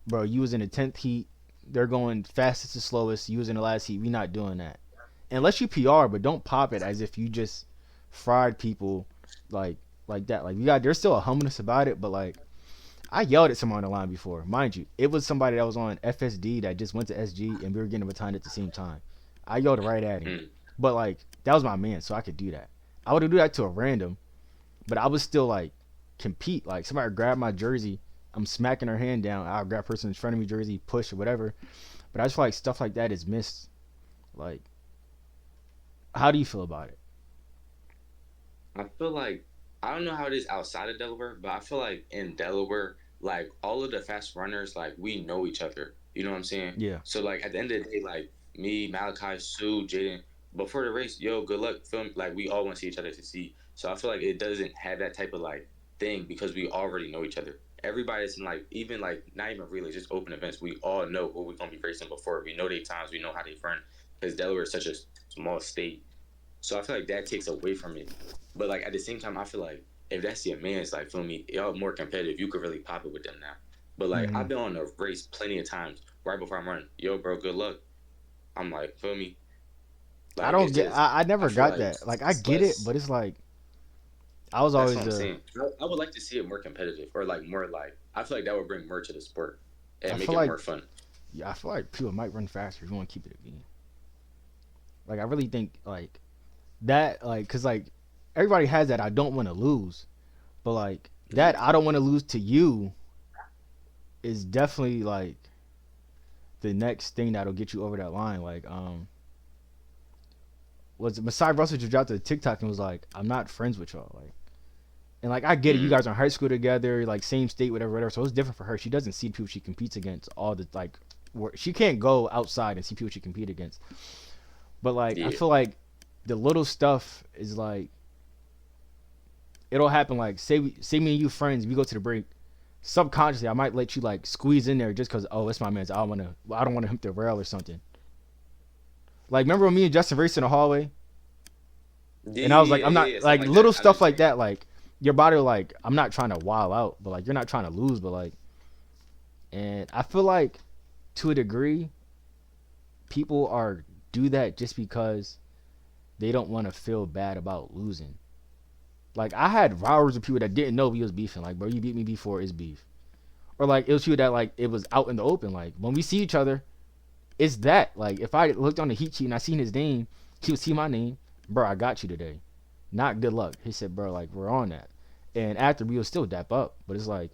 bro. You was in the 10th heat. They're going fastest to slowest. You was in the last heat. We not doing that unless you PR, but don't pop it as if you just fried people like like that. Like we got there's still a humbleness about it, but like I yelled at someone on the line before. Mind you, it was somebody that was on FSD that just went to SG and we were getting a baton at the same time. I yelled right at him. Mm. But like that was my man, so I could do that. I would do that to a random, but I would still like compete. Like somebody grab my jersey, I'm smacking her hand down. I'll grab person in front of me jersey, push or whatever. But I just feel like stuff like that is missed. Like, how do you feel about it? I feel like I don't know how it is outside of Delaware, but I feel like in Delaware, like all of the fast runners, like we know each other. You know what I'm saying? Yeah. So like at the end of the day, like me, Malachi, Sue, Jaden, before the race, yo, good luck, film. Like we all want to see each other to see. So I feel like it doesn't have that type of like thing because we already know each other. Everybody's in like even like not even really just open events. We all know who we're gonna be racing before. We know their times. We know how they run because Delaware is such a small state. So I feel like that takes away from it. But like at the same time, I feel like if that's your man's like feel me, y'all more competitive, you could really pop it with them now. But like Mm-hmm. I've been on a race plenty of times right before I'm running. Yo, bro, good luck. I'm like, feel me? I Like don't it's get. just I I never feel got like that. Like I it's get it, less. but it's like I was That's what always I'm the. saying. I would like to see it more competitive or like more like I feel like that would bring more to the sport I and make feel it like more fun. yeah. I feel like people might run faster if you want to keep it a game. Like I really think like that. Like because like everybody has that. I don't want to lose, but like that Yeah. I don't want to lose to you is definitely like the next thing that'll get you over that line. Like was Masai Russell just dropped a TikTok and was like, I'm not friends with y'all. Like and like I get it, you Mm. guys are in high school together, like same state, whatever, whatever. So it's different for her. She doesn't see people she competes against all the like. She can't go outside and see people she compete against. But like I Yeah. feel like the little stuff is like it'll happen. Like say me and you friends, we go to the break. Subconsciously, I might let you like squeeze in there just because it's my man's. I don't want to him to rail or something. Like remember when me and Justin raced in the hallway, Yeah, and I was like, yeah, I'm yeah, not yeah, like something like that. little I know stuff what you like mean. that. Like your body will like I'm not trying to wild out, but like you're not trying to lose, but like and I feel like to a degree, people are do that just because they don't want to feel bad about losing. Like I had hours of people that didn't know we was beefing. Like, bro, you beat me before, it's beef. Or like it was people that like it was out in the open. Like when we see each other, it's that. Like if I looked on the heat sheet and I seen his name, he would see my name. Bro, I got you today. Not good luck. He said, bro, like we're on that. And after we will still dap up. But it's like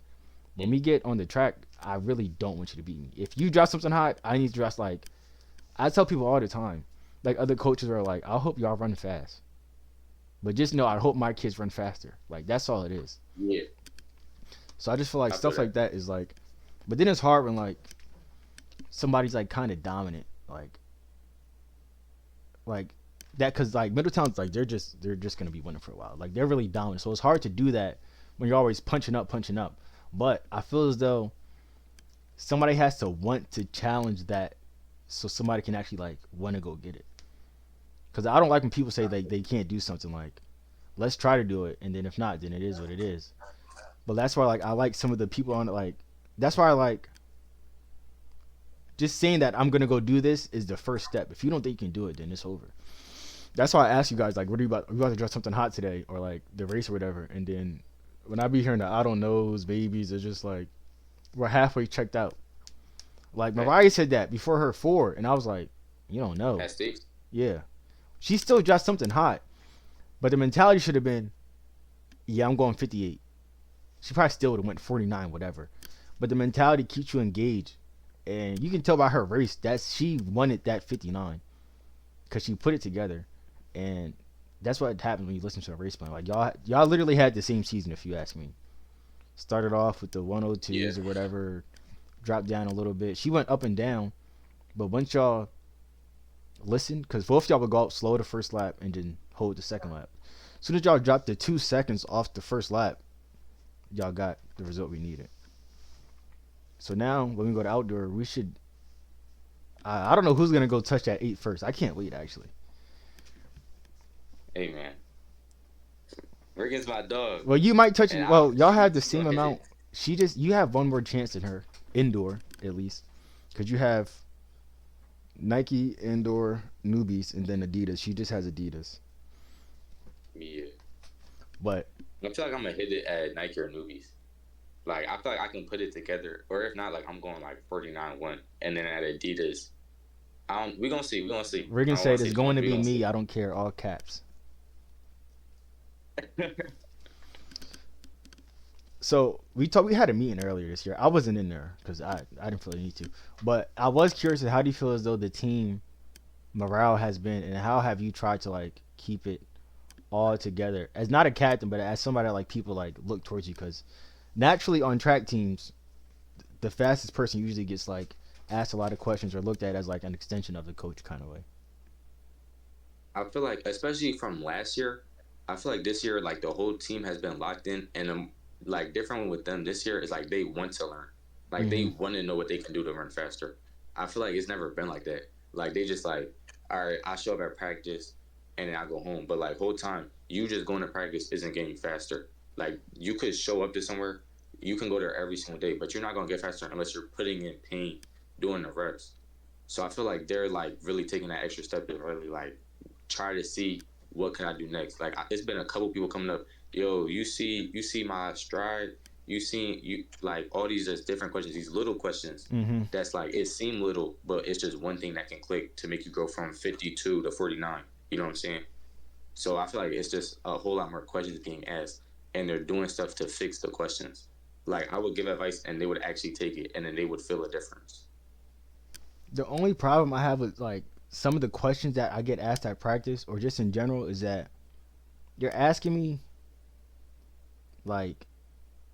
when we get on the track, I really don't want you to beat me. If you drop something hot, I need to dress like I tell people all the time. Like other coaches are like, I hope y'all run fast. But just know I hope my kids run faster. Like that's all it is. Yeah, So I just feel like I feel stuff like that. that is like but then it's hard when like somebody's like kind of dominant. Like that cuz like Middletown's like they're just going to be winning for a while. Like they're really dominant. So it's hard to do that when you're always punching up, punching up. But I feel as though somebody has to want to challenge that so somebody can actually like want to go get it. Cuz I don't like when people say they can't do something like let's try to do it and then if not then it is what it is. But that's why like I like some of the people on it like that's why I like Just saying that I'm gonna go do this is the first step. If you don't think you can do it, then it's over. That's why I ask you guys, like, what are you about? Are you about to dress something hot today, or like the race or whatever? And then when I be hearing the I don't knows babies, it's just like we're halfway checked out. Like Right. Mariah said that before her four, and I was like, you don't know. At state. Yeah, she still dressed something hot, but the mentality should have been, yeah, I'm going 58. She probably still would have went 49, whatever. But the mentality keeps you engaged, and you can tell by her race that she wanted that 59 because she put it together, and that's what happens when you listen to a race plan. Like y'all literally had the same season, if you ask me. Started off with the Yeah. 102s or whatever, dropped down a little bit. She went up and down, but once y'all listen, because both y'all would go up slow the first lap and then hold the second lap. As soon as y'all dropped the 2 seconds off the first lap, y'all got the result we needed. So now when we go to outdoor, we should. I don't know who's gonna go touch that eight first. I can't wait actually. Hey man, Rickens my dog, Well, you might touch and it. I Well, y'all have the she gonna same hit amount. it. She just you have one more chance than her indoor at least, because you have Nike indoor newbies and then Adidas. She just has Adidas, Yeah. but I feel like I'm gonna hit it at Nike or newbies. Like I feel like I can put it together, or if not, like I'm going like 49-1, and then at Adidas, I don't. We gonna see. We gonna see. I Regan don't want said to it's say too going much. to We be gonna me. see. I don't care. All caps. So we had a meeting earlier this year. I wasn't in there because I didn't feel the need to, but I was curious. How do you feel as though the team morale has been, and how have you tried to like keep it all together as not a captain, but as somebody that, like people like look towards you? Because naturally on track teams, the fastest person usually gets like asked a lot of questions or looked at as like an extension of the coach kind of way. I feel like, especially from last year, I feel like this year, like the whole team has been locked in, and like different with them this year is like they want to learn, like they Mm-hmm. want to know what they can do to run faster. I feel like it's never been like that. Like they just like, all right, I show up at practice, and then I go home. But like whole time, you just going to practice isn't getting you faster. Like you could show up to somewhere, you can go there every single day, but you're not gonna get faster unless you're putting in pain doing the reps. So I feel like they're like really taking that extra step to really like try to see what can I do next. Like it's been a couple people coming up, yo, you see my stride, you see you like all these just different questions, these little questions. Mm-hmm. That's like it seem little, but it's just one thing that can click to make you go from 52 to 49. You know what I'm saying? So I feel like it's just a whole lot more questions being asked, and they're doing stuff to fix the questions. Like I would give advice, and they would actually take it, and then they would feel a difference. The only problem I have with like some of the questions that I get asked at practice or just in general is that you're asking me like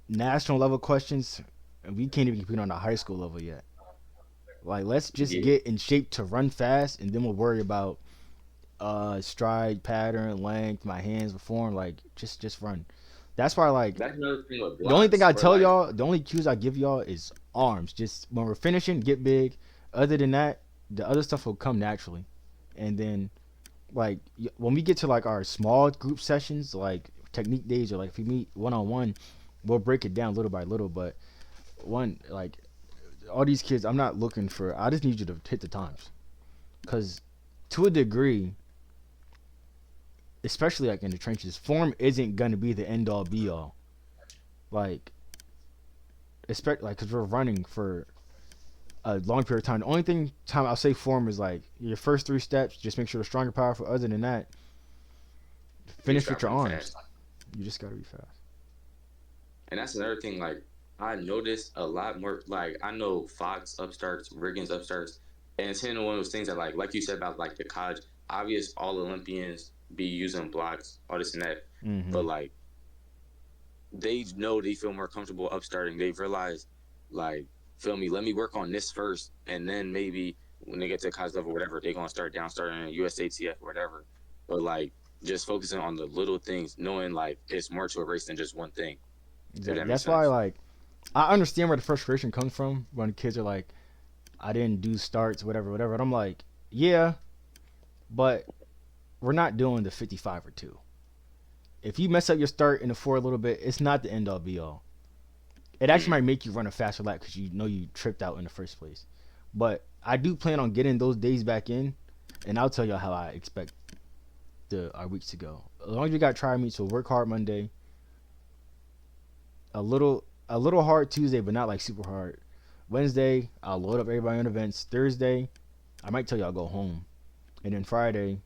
national level questions and we can't even compete on the high school level yet. Like let's just Yeah, get in shape to run fast and then we'll worry about stride pattern, length, my hands, form, like just run. That's why like that's another thing with the only thing blocks, I or tell like y'all, the only cues I give y'all is arms. Just when we're finishing, get big. Other than that, the other stuff will come naturally. And then like when we get to like our small group sessions, like technique days, or like if we meet one on one, we'll break it down little by little. But one like all these kids, I'm not looking for. I just need you to hit the times, because to a degree, especially like in the trenches, form isn't gonna be the end all be all. Like, especially like because we're running for a long period of time. The only thing time I'll say form is like your first three steps. Just make sure they're strong and powerful. Other than that, you just finish with got your running arms. fast. You just gotta be fast. And that's another thing. Like I noticed a lot more. Like I know Fox upstarts, Riggins upstarts, and it's one of those things that like you said about like the college, obvious all Olympians be using blocks, all this and that. Mm-hmm. But like they know they feel more comfortable upstarting. They've realized like feel me, let me work on this first, and then maybe when they get to college level, whatever, they're gonna start down starting in USATF, whatever. But like just focusing on the little things, knowing like it's more to a race than just one thing. If Exactly. that makes That's why sense. like I understand where the frustration comes from when kids are like, I didn't do starts, whatever, whatever. And I'm like, yeah, but we're not doing the 55 or two. If you mess up your start in the four a little bit, it's not the end all be all. It actually Mm. might make you run a faster lap because you know you tripped out in the first place. But I do plan on getting those days back in, and I'll tell y'all how I expect the our weeks to go. As long as we got try meets, so work hard Monday, a little hard Tuesday, but not like super hard. Wednesday, I'll load up everybody on events. Thursday, I might tell y'all go home, and then Friday,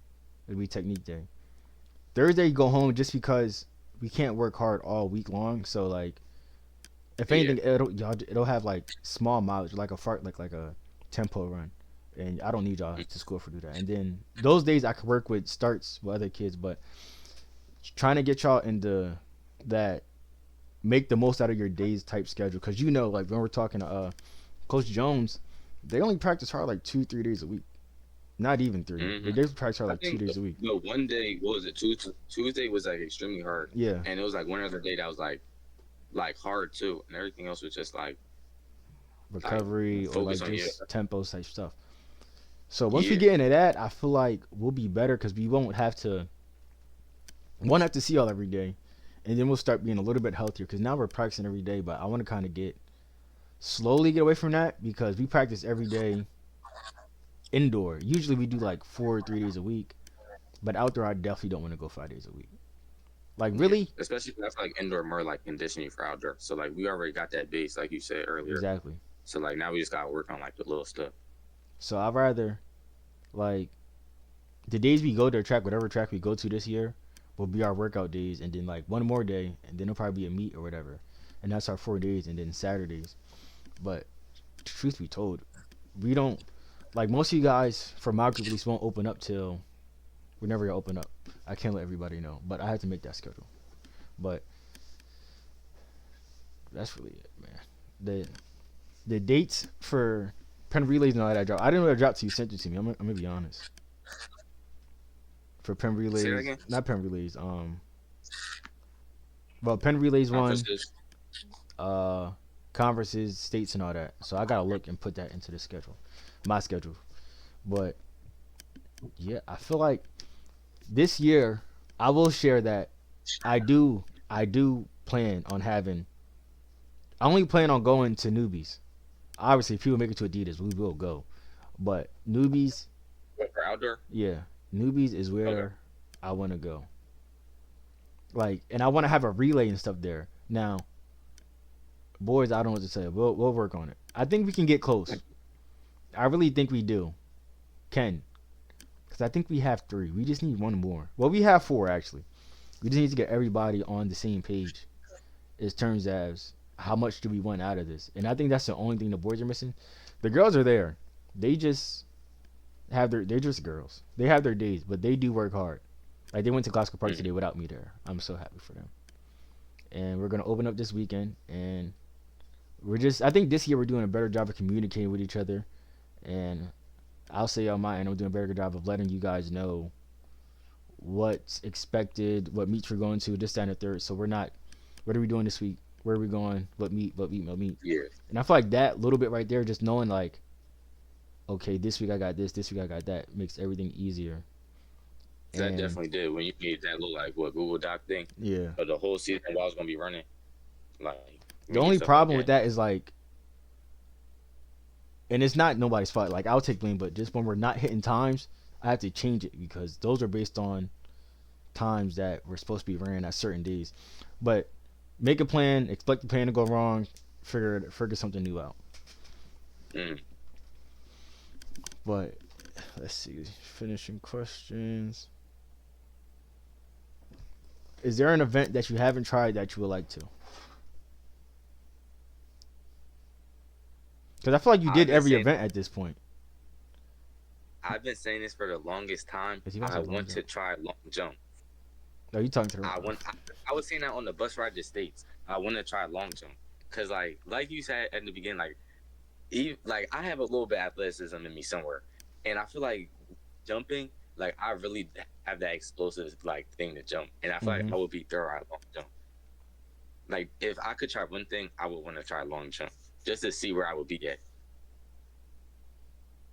it'll be technique day. Thursday, you go home just because we can't work hard all week long. So like, if Yeah. anything, it'll have like small mileage, like a fart, like a tempo run, and I don't need y'all to school for do that. And then those days I could work with starts with other kids, but trying to get y'all into that make the most out of your days type schedule, because like when we're talking to Coach Jones, they only practice hard like 2-3 days a week, not even three. Hmm. They practice hard I like two think days a week. the one day, what was it? Tuesday was like extremely hard, Yeah, and it was like one other day that was like hard too, and everything else was just like recovery or focus like on your just tempo type stuff. So once we yeah. get into that, I feel like we'll be better because we won't have to see y'all every day, and then we'll start being a little bit healthier because now we're practicing every day. But I want to kind of slowly get away from that because we practice every day indoor. Usually we do like 4 or 3 days a week, but outdoor I definitely don't want to go 5 days a week. Like Yeah, really, especially if that's like indoor, more like conditioning for outdoor. So like we already got that base, like you said earlier. exactly. So like now we just gotta work on like the little stuff. So I'd rather like the days we go to a track, whatever track we go to this year, will be our workout days, and then like one more day, and then it'll probably be a meet or whatever, and that's our 4 days, and then Saturdays. But truth be told, we don't like most of you guys from my group at least won't open up till whenever you open up. I can't let everybody know, but I have to make that schedule. But that's really it, man. The dates for pen relays and all that drop. I didn't know that dropped till you sent it to me. I'm gonna be honest. For pen Say that relays, again. not pen relays. Well, pen relays one, Conferences. uh, conferences, states, and all that. So I gotta look and put that into the schedule, my schedule. But yeah, I feel like this year I will share that I do plan on having. I only plan on going to newbies. Obviously, if people make it to Adidas, we will go. But newbies, What, for outdoor? yeah, newbies is Okay. where I want to go. Like, and I want to have a relay and stuff there. Now, boys, I don't know what to say. We'll work on it. I think we can get close. I really think we do. Can, because I think we have three. We just need one more. Well, we have four actually. We just need to get everybody on the same page in terms as how much do we want out of this. And I think that's the only thing the boys are missing. The girls are there. They just they're just girls. They have their days, but they do work hard. Like they went to Glasgow Park Mhm. today without me there. I'm so happy for them. And we're gonna open up this weekend, and I think this year we're doing a better job of communicating with each other. And I'll say on my end, I'm doing a better job of letting you guys know what's expected, what meets we're going to, this, that, and the third. So we're not, what are we doing this week? Where are we going? What meet? Yeah, And I feel like that little bit right there, just knowing like, okay, this week I got this week I got that, makes everything easier. that And definitely did. When you made that little like what Google Doc thing yeah, for the whole season while I was gonna be running, like the making only stuff like problem with that. that is like, and it's not nobody's fault. Like I'll take blame, but just when we're not hitting times, I have to change it because those are based on times that we're supposed to be ran at certain days. But make a plan, expect the plan to go wrong, figure something new out. Mm. But let's see, finishing questions. Is there an event that you haven't tried that you would like to? Because I feel like you I've did been every saying event at this point. I've been saying this for the longest time. Because he wants I a long want to jump. try long jump. No, you talking to the. I want. I was saying that on the bus ride to States. I want to try long jump because like you said at the beginning, like I have a little bit of athleticism in me somewhere, and I feel like jumping, like I really have that explosive like thing to jump, and I feel like Mm-hmm. I would be thorough at long jump. Like if I could try one thing, I would want to try long jump just to see where I would be at.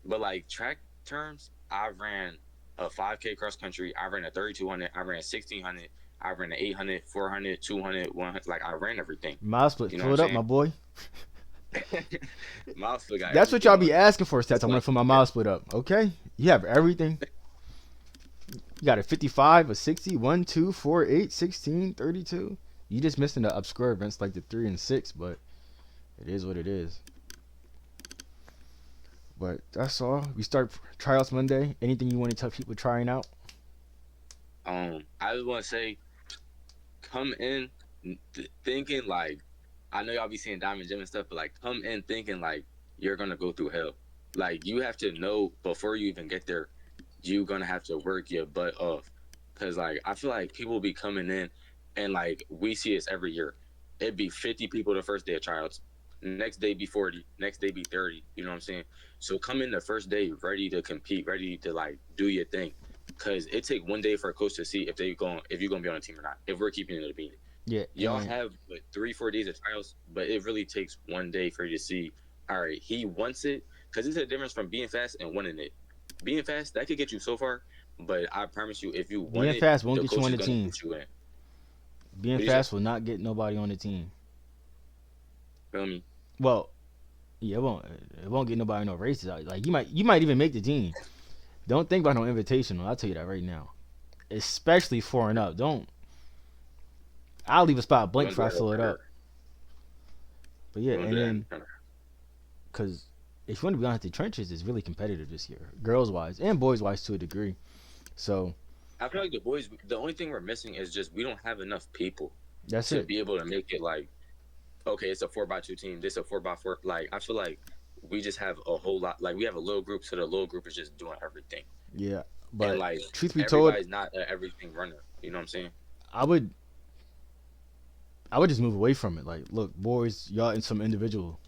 But like track terms, I ran a 5K cross country, I ran a 3200, I ran a 1600, I ran an 800, 400, 200, 100. Like I ran everything. Mile split, You know what fill I'm it up, my saying? boy. Miles still got That's what everything y'all on be him. asking for stats. It's I'm gonna like, put my miles split up. Okay, you have everything. You got a 55, a 60, 1, 2, 4, 8, 16, 32. You just missing the obscure events like the 3 and 6, but it is what it is. But that's all. We start tryouts Monday. Anything you want to tell people trying out? I just want to say, come in thinking like, I know y'all be seeing Diamond Gym and stuff, but like, come in thinking like you're gonna go through hell. Like, you have to know before you even get there, you gonna have to work your butt off. Cause like, I feel like people be coming in, and like we see this every year. It'd be 50 people the first day of tryouts. Next day be 40. Next day be 30. You know what I'm saying? So come in the first day ready to compete, ready to like do your thing. Cause it take one day for a coach to see if you're gonna be on a team or not. If we're keeping it a being. Yeah, Y'all and have what, 3 4 days of trials, but it really takes one day for you to see. All right, he wants it, because it's a difference from being fast and wanting it. Being fast that could get you so far, but I promise you, if you want being it, fast won't the get you coach on is the gonna team. put you in. Being What do you say? fast will not get nobody on the team. Feel me? Well, yeah, it won't get nobody no races. Like you might even make the team. Don't think about no invitational. I'll tell you that right now. Especially 4 and up. Don't. I'll leave a spot We're blank gonna before do I it fill it after up. her. But yeah, We're gonna and do then that. because if you want to be honest, the trenches is really competitive this year, girls wise and boys wise to a degree. So I feel like the boys. The only thing we're missing is just we don't have enough people that's to it. be able to make it like, okay, it's a 4x2 team. This a 4x4. Like, I feel like we just have a whole lot. Like, we have a little group, so the little group is just doing everything. Yeah, And but like, truth be told, everybody's not a everything runner. You know what I'm saying? I would I would just move away from it. Like, look, boys, y'all in some individual.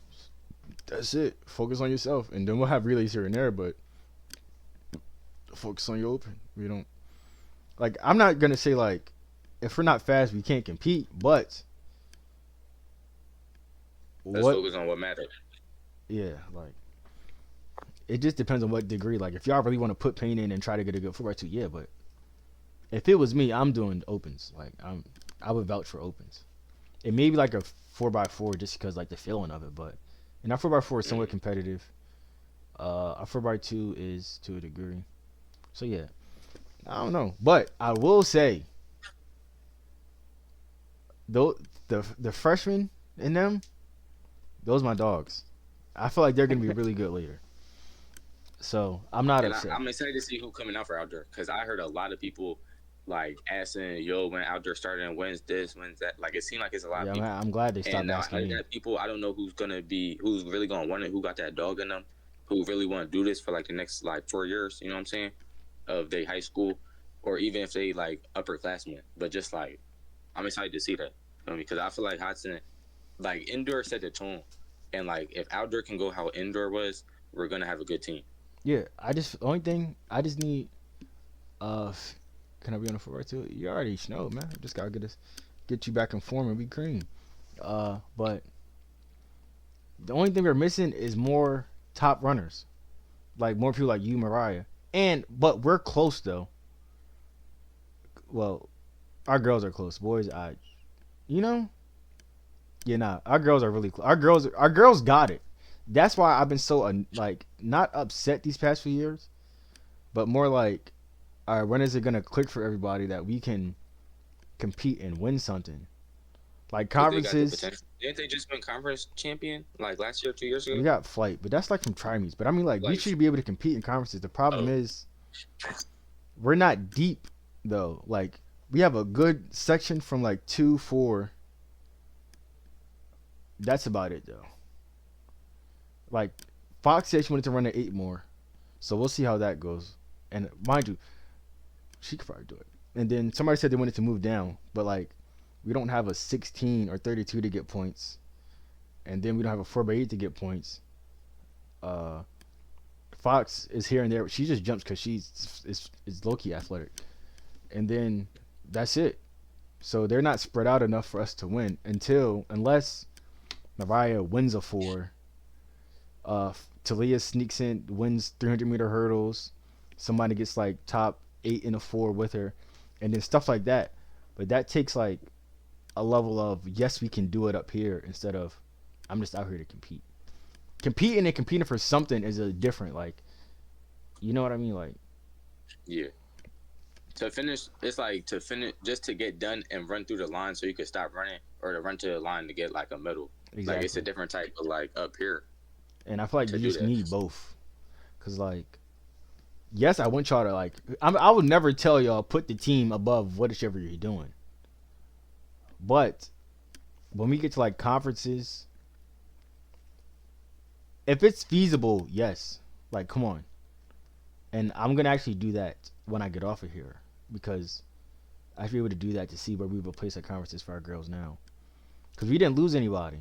That's it. Focus on yourself, and then we'll have relays here and there, but focus on your open. We don't like. I'm not gonna say like, if we're not fast, we can't compete. But Let's what? focus on what matters. Yeah, like it just depends on what degree. Like, if y'all really want to put pain in and try to get a good 4x2, yeah. But if it was me, I'm doing opens. Like, I would vouch for opens. It may be like a 4x4 just because like the feeling of it, but and our 4x4 is somewhat Mm. competitive. Our 4x2 is to a degree. So yeah, I don't know, but I will say though the freshmen in them, those my dogs. I feel like they're gonna be really good later. So I'm not And upset. I'm excited to see who coming out for outdoor, because I heard a lot of people like asking, "Yo, when outdoor starting? When's this? When's that?" Like, it seemed like it's a lot of Yeah, people. I'm glad they And stopped now asking out of me. that people, I don't know who's really gonna want it, who got that dog in them, who really want to do this for like the next like 4 years. You know what I'm saying? Of their high school, or even if they like upperclassmen. But just like, I'm excited to see that. You know, because I feel like Hudson, like, indoor set the tone, and like if outdoor can go how indoor was, we're gonna have a good team. Yeah, I just only thing I just need uh, can I be on the 4x2? You already know, man. Just gotta get you back in form and be cream. But the only thing we're missing is more top runners, like more people like you, Mariah. But we're close though. Well, our girls are close. Boys, you know, yeah, nah. Our girls are really close. Our girls got it. That's why I've been so like not upset these past few years, but more like, all right, when is it gonna click for everybody that we can compete and win something? Like Because they got the conferences, potential. Didn't they just win conference champion like last year, 2 years we ago? got flight, but that's like from tri meets. But I mean, like we Like, should be able to compete in conferences. The problem oh, is we're not deep though. Like we have a good section from like 2, 4. That's about it though. Like Fox said she wanted to run an 8 more, so we'll see how that goes. And mind you, she could probably do it. And then somebody said they wanted to move down, but like we don't have a 16 or 32 to get points, and then we don't have a 4x8 to get points. Uh, Fox is here and there. She just jumps because is low key athletic, and then that's it. So they're not spread out enough for us to win unless Mariah wins a 4. Talia sneaks in, wins 300-meter hurdles. Somebody gets like top 8 in a 4 with her, and then stuff like that. But that takes like a level of, yes, we can do it up here, instead of I'm just out here to compete. competing and competing for something is a different, like, you know what I mean, like. Yeah. To finish, it's like to finish just to get done and run through the line so you could stop running, or to run to the line to get like a medal. Like it's a Exactly. different type of like up here And I feel like to you do just that. need both, cause like, yes, I want y'all to like. I would never tell y'all put the team above whatever you're doing, but when we get to like conferences, if it's feasible, yes, like come on, and I'm gonna actually do that when I get off of here because I should be able to do that to see where we will place our conferences for our girls now, because we didn't lose anybody,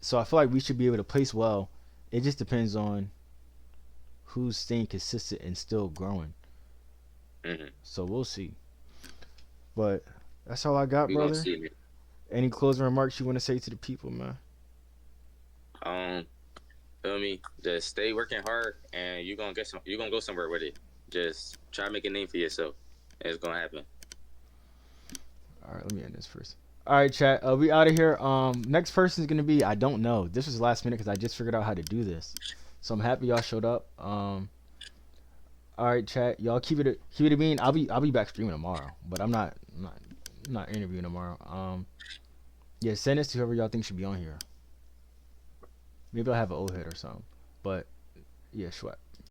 so I feel like we should be able to place well. It just depends on who's staying consistent and still growing. Hmm. So we'll see. But that's all I got, We gonna brother. see. Any closing remarks you want to say to the people, man? Um, feel me? Just stay working hard, and you gonna get some. You gonna go somewhere with it. Just try to make a name for yourself. It's gonna happen. All right, let me end this first. All right, chat. We out of here. Next person is gonna be I don't know. This was last minute because I just figured out how to do this, so I'm happy y'all showed up. All right, chat. Y'all keep it a bean. I'll be back streaming tomorrow, but I'm not interviewing tomorrow. Yeah, send this to whoever y'all think should be on here. Maybe I'll have an old head or something. But yeah, sure.